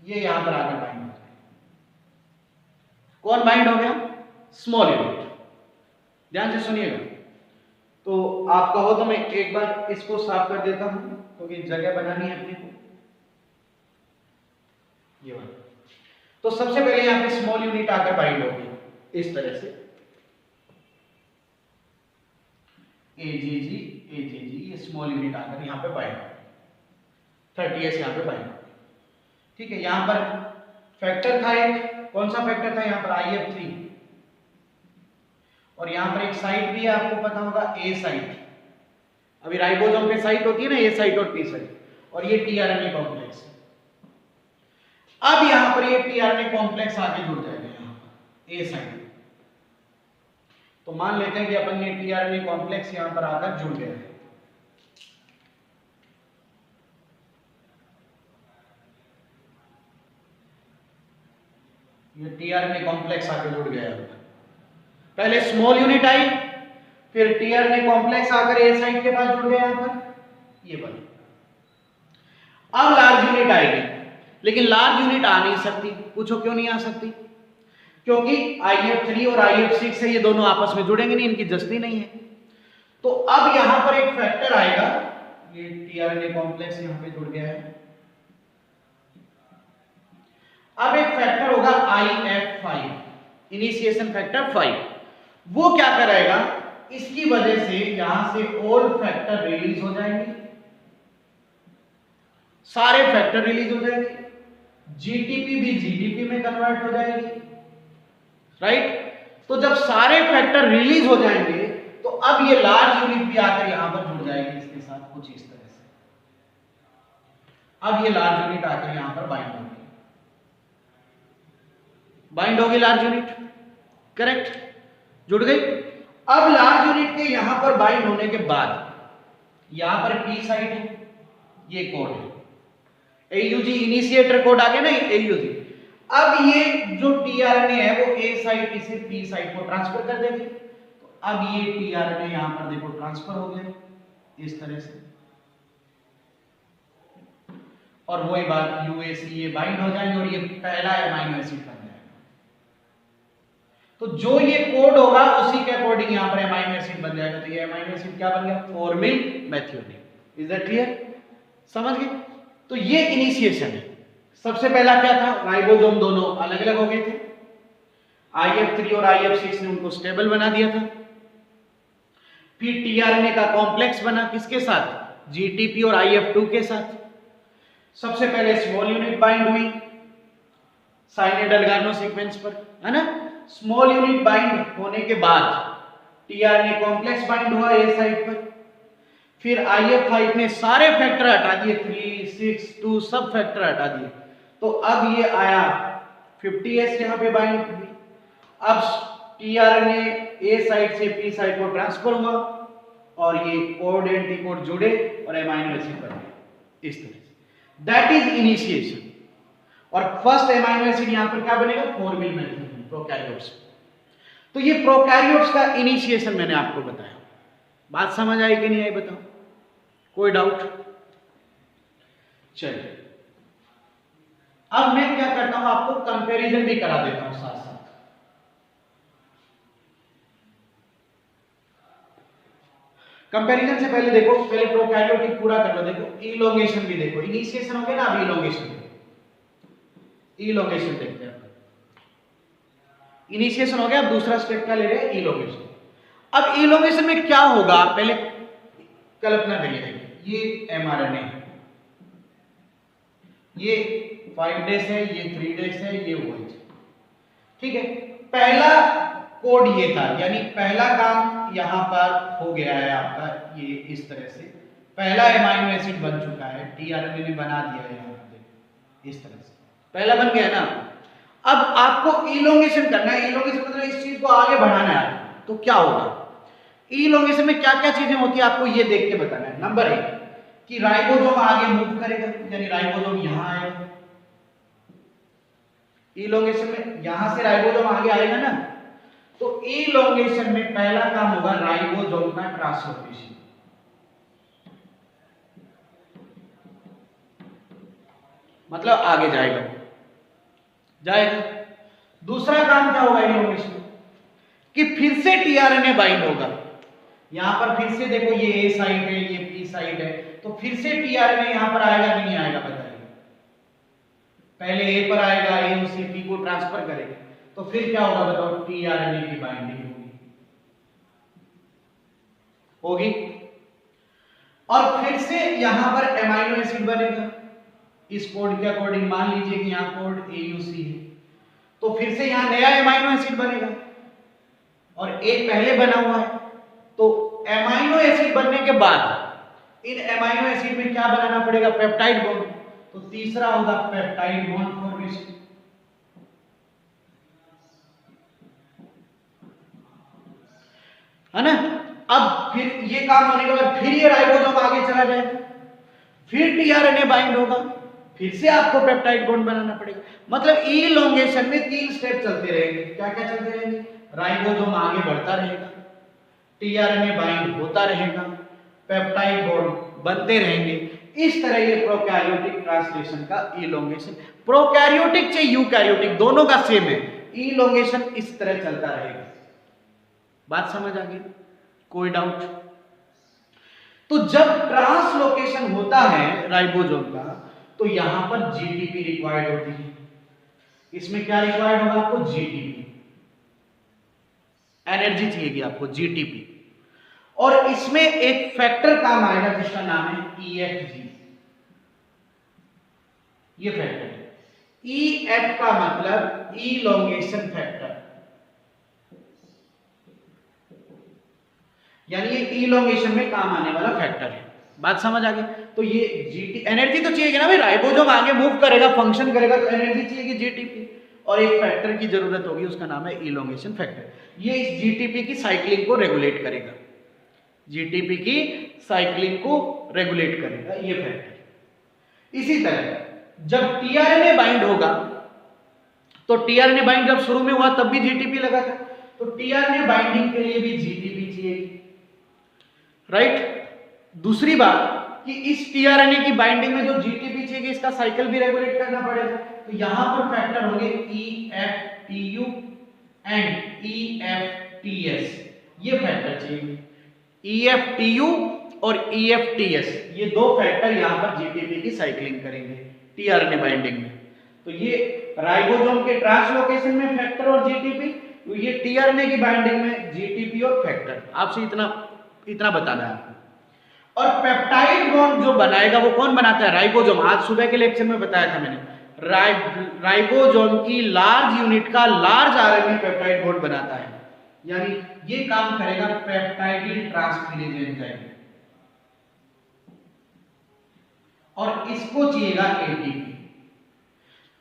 S1: ये यहां पर आकर बाइंड हो जाएगा। कौन बाइंड हो गया? Small unit. ध्यान से सुनिएगा। तो आप कहो तो मैं एक बार इसको साफ कर देता हूं, क्योंकि तो जगह बनानी है अपने को। ये वाला, तो सबसे पहले यहां पे स्मॉल यूनिट आकर बाइंड हो गई इस तरह से, AGG, ये स्मॉल यूनिट आकर यहाँ पे बाइंड हो गई, 30S यहाँ पे बाइंड हो गई, ठीक है। यहाँ पर फैक्टर था एक, कौन सा फैक्टर था? यहाँ पर IF3, और यहाँ पर एक साइट भी है, आपको पता होगा A साइट। अभी राइबोसोम पे साइट होती है ना, A साइट और P साइट, और ये tRNA कॉम्प्लेक्स है। अब यहाँ पर ये tRNA कॉम्प्लेक्स आके जुड़ जाएगा यहाँ पर A साइट। तो मान लेते हैं कि अपन ये tRNA कॉम्प्लेक्स यहां पर आकर जुड़ गया है। ये tRNA कॉम्प्लेक्स आकर जुड़ गया है। पहले स्मॉल यूनिट आई, फिर tRNA कॉम्प्लेक्स आकर A साइट के पास जुड़ गया यहां पर, ये बनी। अब लार्ज यूनिट आएगी, लेकिन लार्ज यूनिट आ नहीं सकती। पूछो क्यों नहीं आ सकती? क्योंकि IF3 और IF6 है, ये दोनों आपस में जुड़ेंगे नहीं, इनकी जस्ती नहीं है। तो अब यहां पर एक फैक्टर आएगा, ये tRNA कॉम्प्लेक्स यहां पे जुड़ गया है। अब एक फैक्टर होगा IF5, इनिशिएशन फैक्टर 5। वो क्या करेगा? इसकी वजह से यहां से ऑल फैक्टर रिलीज हो जाएंगे, सारे फैक्टर रिलीज हो जाएंगे, GTP भी GDP में कन्वर्ट हो जाएगी, राइट। तो जब सारे फैक्टर रिलीज हो जाएंगे तो अब ये लार्ज यूनिट भी आकर यहां पर जुड़ जाएगी इसके साथ, कुछ इस तरह से। अब ये लार्ज यूनिट आकर यहां पर बाइंड होगी, लार्ज यूनिट, करेक्ट, जुड़ गई। अब लार्ज यूनिट के यहां पर बाइंड होने के बाद यहां पर P साइट है, ये कोड है AUG, इनिशिएटर कोड आ गया ना, AUG। अब ये जो tRNA है वो A साइट इसे P साइट को ट्रांसफर कर देगी। तो अब ये tRNA यहां पर देखो ट्रांसफर हो गया इस तरह से, और वही बात UAC, ये बाइंड हो जाएंगे और ये पहला अमीनो एसिड बन जाएगा। तो जो ये कोड होगा उसी के अकॉर्डिंग यहां पर अमीनो एसिड बन जाएगा। तो ये अमीनो एसिड क्या बन गया? Formal methionine. Is that clear? समझ गए? तो ये इनिशिएशन है। सबसे पहला क्या था? राइबोसोम दोनों अलग अलग हो गए थे। IF3 और IF6 ने उनको स्टेबल बना दिया था। फिर टीआरएनए का कॉम्प्लेक्स बना किसके साथ? GTP और IF2 के साथ। सबसे पहले स्मॉल यूनिट बाइंड हुई साइनेड अल्गानो सीक्वेंस पर, है ना। स्मॉल यूनिट बाइंड होने के बाद टीआरएनए कॉम्प्लेक्स बाइंड हुआ ए साइड पर। फिर IF5 ने सारे फैक्टर हटा दिए, 3, 6, 2 सब फैक्टर हटा दिए। तो अब ये आया 50S यहाँ पे बाइंड हुई। अब टीआरएनए ए साइड से पी साइड को ट्रांसफर हुआ और ये कोड एंटीकोड जुड़े और एमाइनो एसिड बन गए इस तरह से। That is initiation. और फर्स्ट एमाइनो एसिड यहां पर क्या बनेगा? Formal methionine prokaryotes. तो ये प्रोकैरियोट्स का इनिशिएशन मैंने आपको बताया। बात समझ आई कि नहीं आई बताओ? कोई डाउट? चलिए अब मैं क्या करता हूं, आपको कंपैरिजन भी करा देता हूं साथ साथ। कंपैरिजन से पहले देखो, पहले प्रोकैरियोटिक पूरा कर लो। देखो इलोंगेशन भी देखो, इनिशिएशन हो गया ना, अब इलोंगेशन देखते हैं। इनिशिएशन हो गया, अब दूसरा स्टेप क्या ले रहे हैं? इलोंगेशन। अब इलोंगेशन में क्या होगा, पहले कल्पना करिए। देखिए ये mRNA है, ये 5 डेज है, ये 3 डेज है, ये OH, ठीक है। पहला कोड ये था, यानी पहला काम यहां पर हो गया है आपका, ये इस तरह से पहला एमाइनो एसिड बन चुका है, टीआरएनए ने बना दिया है यहां पर इस तरह से, पहला बन गया ना। अब आपको इलोंगेशन करना है। इलोंगेशन मतलब इस चीज को आगे बढ़ाना है। तो क्या होगा इलोंगेशन में, क्या क्या चीजें होती है आपको ये देख के बताना है। नंबर 1 कि राइबोसोम आगे मूव करेगा, यानी राइबोसोम यहां आएगा। इलोंगेशन में यहां से राइबोसोम आगे आएगा ना, तो इलोंगेशन में पहला काम होगा राइबोसोम का ट्रांसलोकेशन। मतलब आगे जाएगा। दूसरा काम क्या होगा इलोंगेशन में, कि फिर से टीआरएनए बाइंड होगा। यहां पर फिर से देखो, ये ए साइड है, ये पी साइड है, तो फिर से टीआरएनए यहां पर आएगा कि नहीं आएगा बताइए? पहले ए पर आएगा, ए उसे पी को ट्रांसफर करेगा, तो फिर क्या होगा बताओ? टीआरएनए की बाइंडिंग होगी। और फिर से यहां पर एमाइनो एसिड बनेगा इस कोड के अकॉर्डिंग। मान लीजिए कि यहां कोड AUC है, तो फिर से यहां नया एमाइनो एसिड बनेगा और एक पहले बना हुआ है। तो एमाइनो एसिड बनने के बाद इन एमाइनो एसिड में क्या बनाना पड़ेगा? Peptide bond. तो तीसरा होगा पेप्टाइड बॉन्ड फॉर्मेशन। है ना। अब फिर ये काम होने के बाद फिर ये राइबोसोम आगे चला जाएगा, फिर टीआरएनए बाइंड होगा, फिर से आपको पेप्टाइड बॉन्ड बनाना पड़ेगा। मतलब इलोंगेशन में 3 स्टेप चलते रहेंगे। क्या क्या चलते रहेंगे? राइबोसोम आगे बढ़ता रहेगा, टीआरएनए बाइंड होता रहेगा, पेप्टाइड बॉन्ड बनते रहेंगे। इस तरह ये प्रोकैरियोटिक ट्रांसलेशन का इलोंगेशन, प्रोकैरियोटिक से यूकैरियोटिक दोनों का सेम है। इलोंगेशन इस तरह चलता रहेगा। बात समझ आ गई? कोई डाउट? तो जब ट्रांसलोकेशन होता है राइबोसोम का, तो यहां पर GTP रिक्वायर्ड होती है। इसमें क्या रिक्वायर्ड होगा आपको? GTP, एनर्जी चाहिएगी आपको GTP। और इसमें एक फैक्टर काम आएगा जिसका नाम है EFG। ये फैक्टर है। EF का मतलब इलोंगेशन फैक्टर, यानी ये इलोंगेशन में काम आने वाला फैक्टर है। बात समझ आ गई? तो ये GT एनर्जी तो चाहिए ना भाई, राइबोसोम आगे मूव करेगा, फंक्शन करेगा, तो एनर्जी चाहिए GTP, और एक फैक्टर की जरूरत होगी, उसका नाम है इलोंगेशन फैक्टर। ये इस GTP की साइक्लिंग को रेगुलेट करेगा, GTP की साइक्लिंग को रेगुलेट करेगा ये फैक्टर। इसी तरह जब टीआरएनए बाइंड होगा, तो टीआरएनए बाइंड जब शुरू में हुआ तब भी GTP लगा था, तो टीआरएनए बाइंडिंग के लिए भी GTP चाहिए, राइट। दूसरी बात कि इस टीआरएनए की बाइंडिंग में जो GTP चाहिए, इसका साइकिल भी रेगुलेट करना पड़ेगा। तो यहां पर फैक्टर होंगे EFTU एंड EFTS, ये फैक्टर चाहिए। EFTU और EFTS, ये दो फैक्टर यहां पर GTP की साइक्लिंग करेंगे टीआरएनए बाइंडिंग में। तो ये राइबोसोम के ट्रांसलोकेशन में फैक्टर और जीटीपी, तो ये टीआरएनए की बाइंडिंग में जीटीपी और फैक्टर। आपसे इतना बताना है आपको। और पेप्टाइड बॉन्ड जो बनाएगा वो कौन बनाता है? राइबोसोम। आज सुबह के लेक्चर में बताया था मैंने, राइबोसोम की लार्ज यूनिट का लार्ज आरएनए पेप्टाइड बॉन्ड बनाता है, यानी ये काम करेगा पेप्टाइडिल ट्रांसफरेज एंजाइम, और इसको चाहिएगा एटीपी।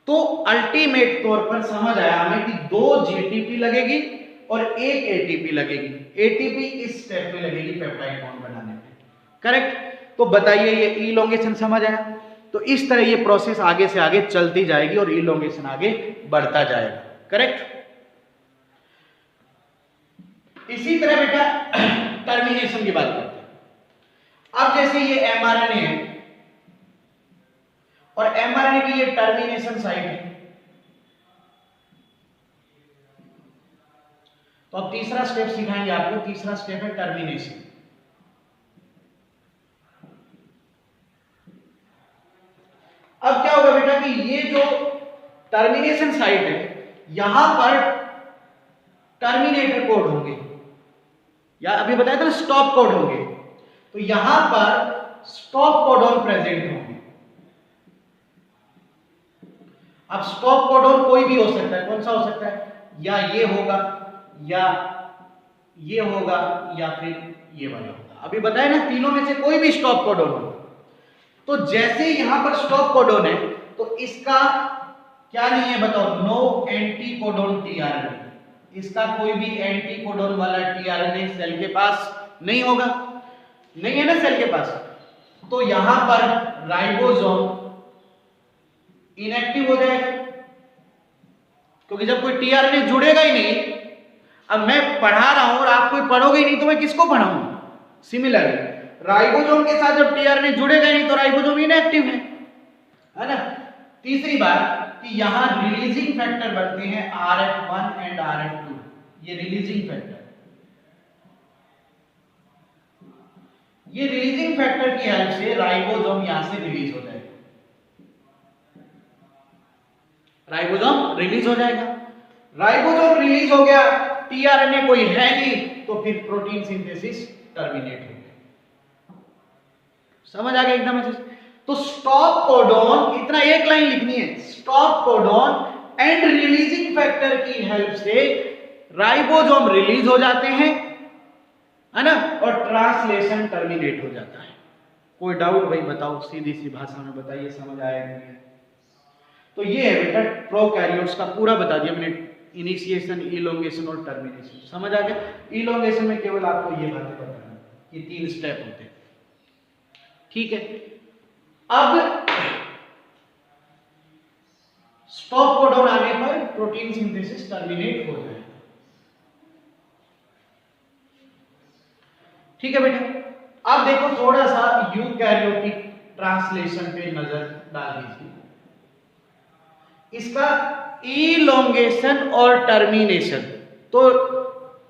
S1: तो अल्टीमेट तौर पर समझ आया हमें कि 2 जीटीपी लगेगी और 1 एटीपी लगेगी। एटीपी इस स्टेप में लगेगी पेप्टाइड बॉन्ड बनाने में, करेक्ट? तो बताइए ये इलोंगेशन समझ आया? तो इस तरह ये प्रोसेस आगे से आगे चलती जाएगी और इलोंगेशन आगे बढ़ता जाएगा, करेक्ट? इसी तरह बेटा टर्मिनेशन की बात करते हैं। अब जैसे ये एमआरएनए है और एमआरएनए की ये टर्मिनेशन साइट है, तो अब तीसरा स्टेप सिखाएंगे आपको। तीसरा स्टेप है टर्मिनेशन। अब क्या होगा बेटा कि ये जो टर्मिनेशन साइट है, यहां पर टर्मिनेटर कोड होंगे, या अभी बताया था ना स्टॉप कोड होंगे, तो यहां पर स्टॉप कोडॉन प्रेजेंट होंगे। अब स्टॉप कोडॉन कोई भी हो सकता है, कौन सा हो सकता है? या ये होगा, या ये होगा, या फिर ये वाला होगा। अभी बताया ना तीनों में से कोई भी स्टॉप कोडॉन होगा। तो जैसे यहां पर स्टॉप कोडॉन है, तो इसका क्या नहीं है बताओ? No anti codon tRNA. इसका कोई भी एंटी कोडॉन वाला टीआरएनए सेल के पास नहीं होगा, नहीं है ना सेल के पास। तो यहां पर राइबोसोम इनएक्टिव हो जाएगा, क्योंकि जब कोई टीआरएनए जुड़ेगा ही नहीं, अब मैं पढ़ा रहा हूं और आप कोई पढ़ोगे ही नहीं, तो मैं किसको पढ़ाऊंगा? सिमिलरली राइबोसोम के साथ जब टीआरएनए जुड़ेगा ही नहीं, तो राइबोसोम इनएक्टिव है ना? तीसरी बात कि यहां रिलीजिंग फैक्टर बनते हैं RF1 एंड RF2, ये रिलीजिंग फैक्टर, ये रिलीजिंग फैक्टर की हेल्प से राइबोसोम यहां से रिलीज हो जाएगा, राइबोसोम रिलीज हो जाएगा। राइबोसोम रिलीज हो गया, टीआरएनए कोई है नहीं, तो फिर प्रोटीन सिंथेसिस टर्मिनेट हो गया। समझ आ गया एकदम अच्छे से? तो स्टॉप कोडॉन, इतना एक लाइन लिखनी है, stop codon and releasing factor की हेल्प से राइबोसोम रिलीज हो जाते हैं, है ना, और ट्रांसलेशन टर्मिनेट हो जाता है। कोई डाउट भाई बताओ, सीधी सी भाषा में बताइए, समझ आया नहीं? तो ये है बेटा प्रोकैरियोट्स का पूरा बता दिया मैंने, इनिशिएशन, इलोंगेशन और टर्मिनेशन। समझ आ गया? इलोंगेशन में केवल आपको ये बातें बताना, ये 3 स्टेप होते हैं, ठीक है? अब स्टॉप कोडॉन आने पर प्रोटीन सिंथेसिस टर्मिनेट हो जाएगा, ठीक है बेटा? अब देखो थोड़ा सा यूकैरियोटिक ट्रांसलेशन पे नजर डाल दीजिए। इसका इलोंगेशन और टर्मिनेशन तो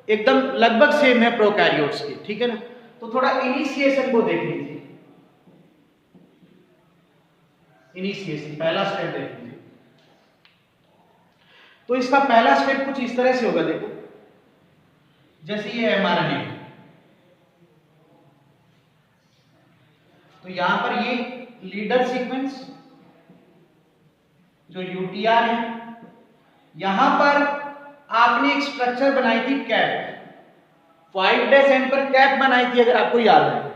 S1: एकदम लगभग सेम है प्रोकैरियोट्स की, ठीक है ना? तो थोड़ा इनिशिएशन को देख लीजिए। इनिशिएशन पहला स्टेप देख लीजिए। तो इसका पहला स्टेप कुछ इस तरह से होगा, देखो जैसे ये एमआरएनए, तो यहां पर ये लीडर सीक्वेंस जो यूटीआर है, यहां पर आपने एक स्ट्रक्चर बनाई थी कैप, 5' एंड पर कैप बनाई थी अगर आपको याद है,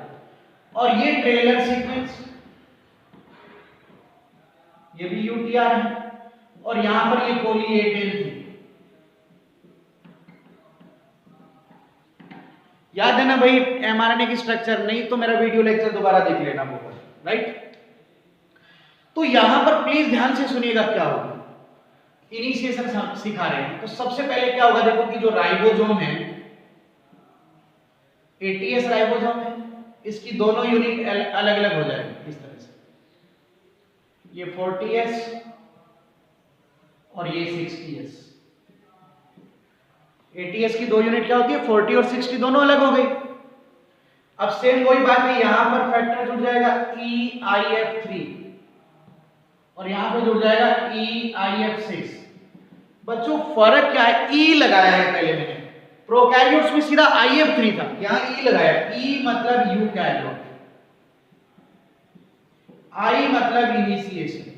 S1: और ये ट्रेलर सीक्वेंस, ये भी यूटीआर है, और यहां पर ये पॉली ए टेल थी। याद है ना भाई एमआरएनए की स्ट्रक्चर? नहीं तो मेरा वीडियो लेक्चर दोबारा देख लेना वो, राइट? तो यहां पर प्लीज ध्यान से सुनिएगा क्या होगा। इनिशिएशन सिखा रहे हैं, तो सबसे पहले क्या होगा, देखो कि जो राइबोसोम है, एटीएस राइबोसोम है, इसकी दोनों यूनिट अलग अलग हो जाएगी इस तरह से, ये 40S और ये 60S। एटीएस की 2 यूनिट क्या होती है? 40 और 60 दोनों अलग हो गई। अब सेम वही बात है, यहां पर फैक्टर जुड़ जाएगा EIF3, और यहां पे जुड़ जाएगा EIF6। बच्चों फर्क क्या है, ई लगाया है पहले मैंने, प्रोकैरियोट्स में सीधा IF3 था, यहां ई लगाया, ई मतलब यूकैरियोट, आई मतलब इनिशिएशन,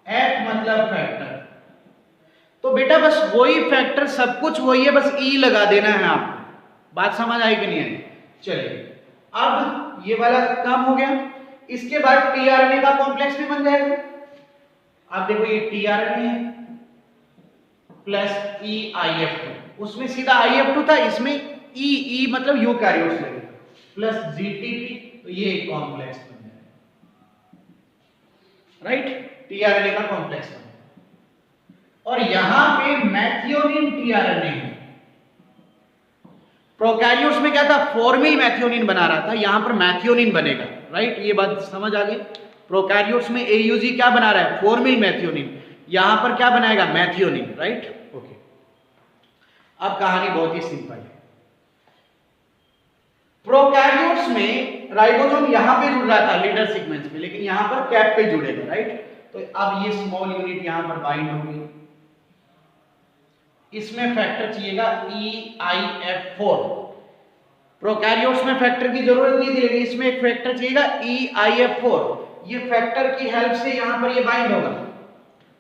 S1: एफ मतलब फैक्टर। तो बेटा बस वही फैक्टर, सब कुछ वही है, बस ई लगा देना है आपको। बात समझ आई कि नहीं आई? चलिए अब ये वाला काम हो गया। इसके बाद टीआरएनए का कॉम्प्लेक्स भी बन जाएगा। आप देखो ये टीआरएनए है प्लस EIF2, उसमें सीधा IF2 था, इसमें ई मतलब यूकैरियोट्स लगेगा, प्लस GTP, तो ये एक कॉम्प्लेक्स बन जाएगा, राइट, टीआरएनए का कॉम्प्लेक्स बन जाएगा। और यहां पे मैथियोनिन टीआरएनए है। प्रोकैरियोट्स में क्या था, फॉर्मिल मैथियोनिन बना रहा था, यहां पर मैथियोनिन बनेगा, राइट, ये बात समझ आ गई। प्रोकैरियोट्स में AUG क्या बना रहा है, फॉर्मिल मैथियोनिन, यहां पर क्या बनाएगा, मैथियोनिन, राइट, ओके। अब कहानी बहुत ही सिंपल है। प्रोकैरियोट्स में राइबोसोम यहां पे जुड़ रहा था लीडर सीक्वेंस में, लेकिन यहां पर कैप पे जुड़ेगा, राइट। तो अब ये स्मॉल यूनिट यहां पर बाइंड होगी, इसमें फैक्टर चाहिएगा EIF4। प्रोकैरियोट्स में फैक्टर की जरूरत नहीं थी, लेकिन इसमें एक फैक्टर चाहिएगा EIF4। ये फैक्टर की हेल्प से यहां पर ये बाइंड होगा।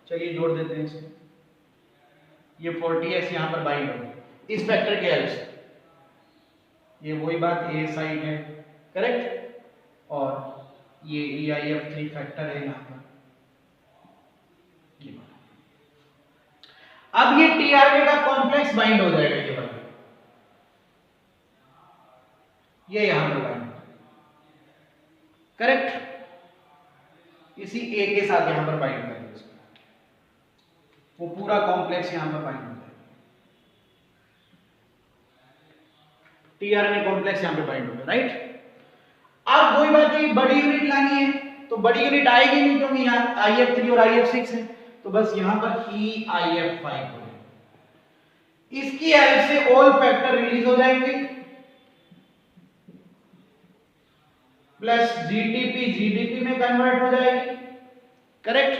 S1: चलिए जोड़ देते हैं इसको, ये 40S यहां पर बाइंड होगा इस फैक्टर की हेल्प से। ये वही बात, ए साइड है, करेक्ट, और ये EIF3 फैक्टर है यहां पर। अब ये टीआरएनए का कॉम्प्लेक्स बाइंड हो जाएगा, ये वाला, ये यहां पर बाइंड, करेक्ट, इसी ए के साथ यहां पर बाइंड करेंगे इसको, वो पूरा कॉम्प्लेक्स यहां पर बाइंड हो जाएगा, टीआरएनए कॉम्प्लेक्स यहां पर बाइंड हो गया, राइट। अब वही बात है, बड़ी यूनिट लानी है, तो बड़ी यूनिट आएगी नहीं क्योंकि यहां IF3 और IF6 है, तो बस यहां पर EIF5 हो जाएगा। इसकी हेल्प से ऑल फैक्टर रिलीज हो जाएंगे, प्लस GTP में कन्वर्ट हो जाएगी, करेक्ट।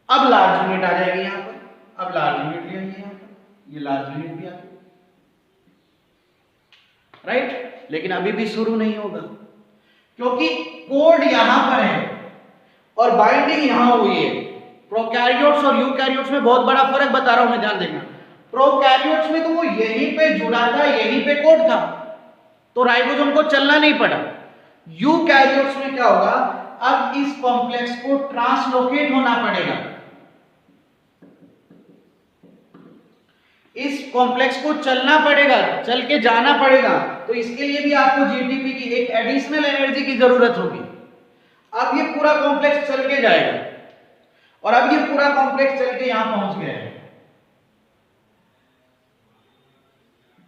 S1: अब लार्ज यूनिट आ जाएगी यहां पर, अब लार्ज यूनिट ले आएंगे यहां पर, ये लार्ज यूनिट भी आ गई, राइट। लेकिन अभी भी शुरू नहीं होगा क्योंकि कोड यहां पर है और बाइंडिंग यहां हुई है। प्रोकैरियोट्स और यूकैरियोट्स में बहुत बड़ा फर्क बता रहा हूं मैं, ध्यान देना। प्रोकैरियोट्स में तो वो यहीं पे जुड़ा था, यहीं पे कोड था, तो राइबोसोम को चलना नहीं पड़ा। यूकैरियोट्स में क्या होगा, अब इस कॉम्प्लेक्स को ट्रांसलोकेट होना पड़ेगा, इस कॉम्प्लेक्स को चलना पड़ेगा, चल के जाना पड़ेगा, तो इसके लिए भी आपको GTP की एक एडिशनल एनर्जी की जरूरत होगी। अब ये पूरा कॉम्प्लेक्स चल के जाएगा और अब ये पूरा कॉम्प्लेक्स चल के यहां पहुंच गया है,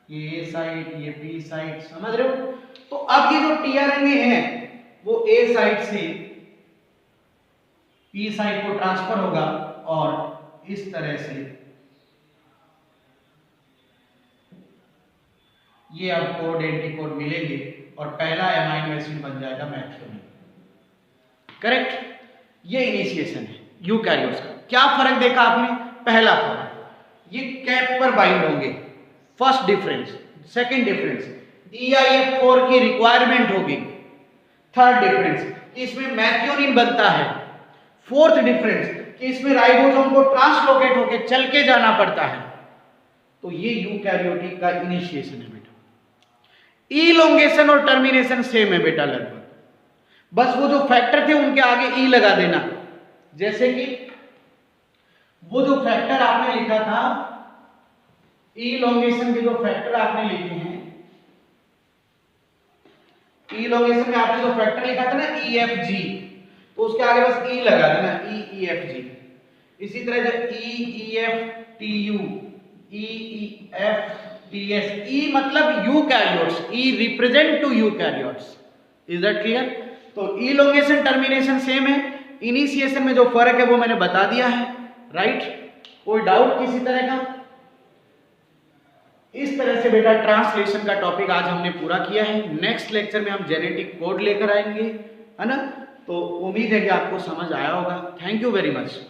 S1: ये A साइड, ये B साइड, समझ रहे हो। तो अब ये जो टीआरएनए है वो A साइड से P साइड को ट्रांसफर होगा और इस तरह से ये अब कोड एंटीकोड मिलेंगे और पहला अमाइनो एसिड बन जाएगा मैथियोनिन, करेक्ट। ये इनिशिएशन है यूकैरियोट्स का। क्या फर्क देखा आपने, पहला फर्क, ये कैप पर बाइंड होंगे, first difference. Second difference, EIF4 की रिक्वायरमेंट होगी। थर्ड डिफरेंस, इसमें मैथियोनिन बनता है। फोर्थ डिफरेंस कि इसमें राइबोसोम को ट्रांसलोकेट होकर चल के जाना पड़ता है। तो ये यूकैरियोटिक का इनिशिएशन है बेटा। इलोंगेशन और टर्मिनेशन सेम है बेटा लगभग, बस वो जो फैक्टर थे उनके आगे ई लगा देना। जैसे कि वो जो फैक्टर आपने लिखा था, इलोंगेशन के जो फैक्टर आपने लिखे हैं, इलोंगेशन में आपने जो फैक्टर लिखा था ना EFG, तो उसके आगे बस ई लगा देना, EFG। इसी तरह जब EFTU, EFTS, E मतलब eukaryotes, E represent to eukaryotes, is that clear. तो इलोंगेशन टर्मिनेशन सेम है, इनिशिएशन में जो फर्क है वो मैंने बता दिया है, राइट। कोई डाउट किसी तरह का? इस तरह से बेटा ट्रांसलेशन का टॉपिक आज हमने पूरा किया है। नेक्स्ट लेक्चर में हम जेनेटिक कोड लेकर आएंगे, है ना। तो उम्मीद है कि आपको समझ आया होगा। Thank you very much.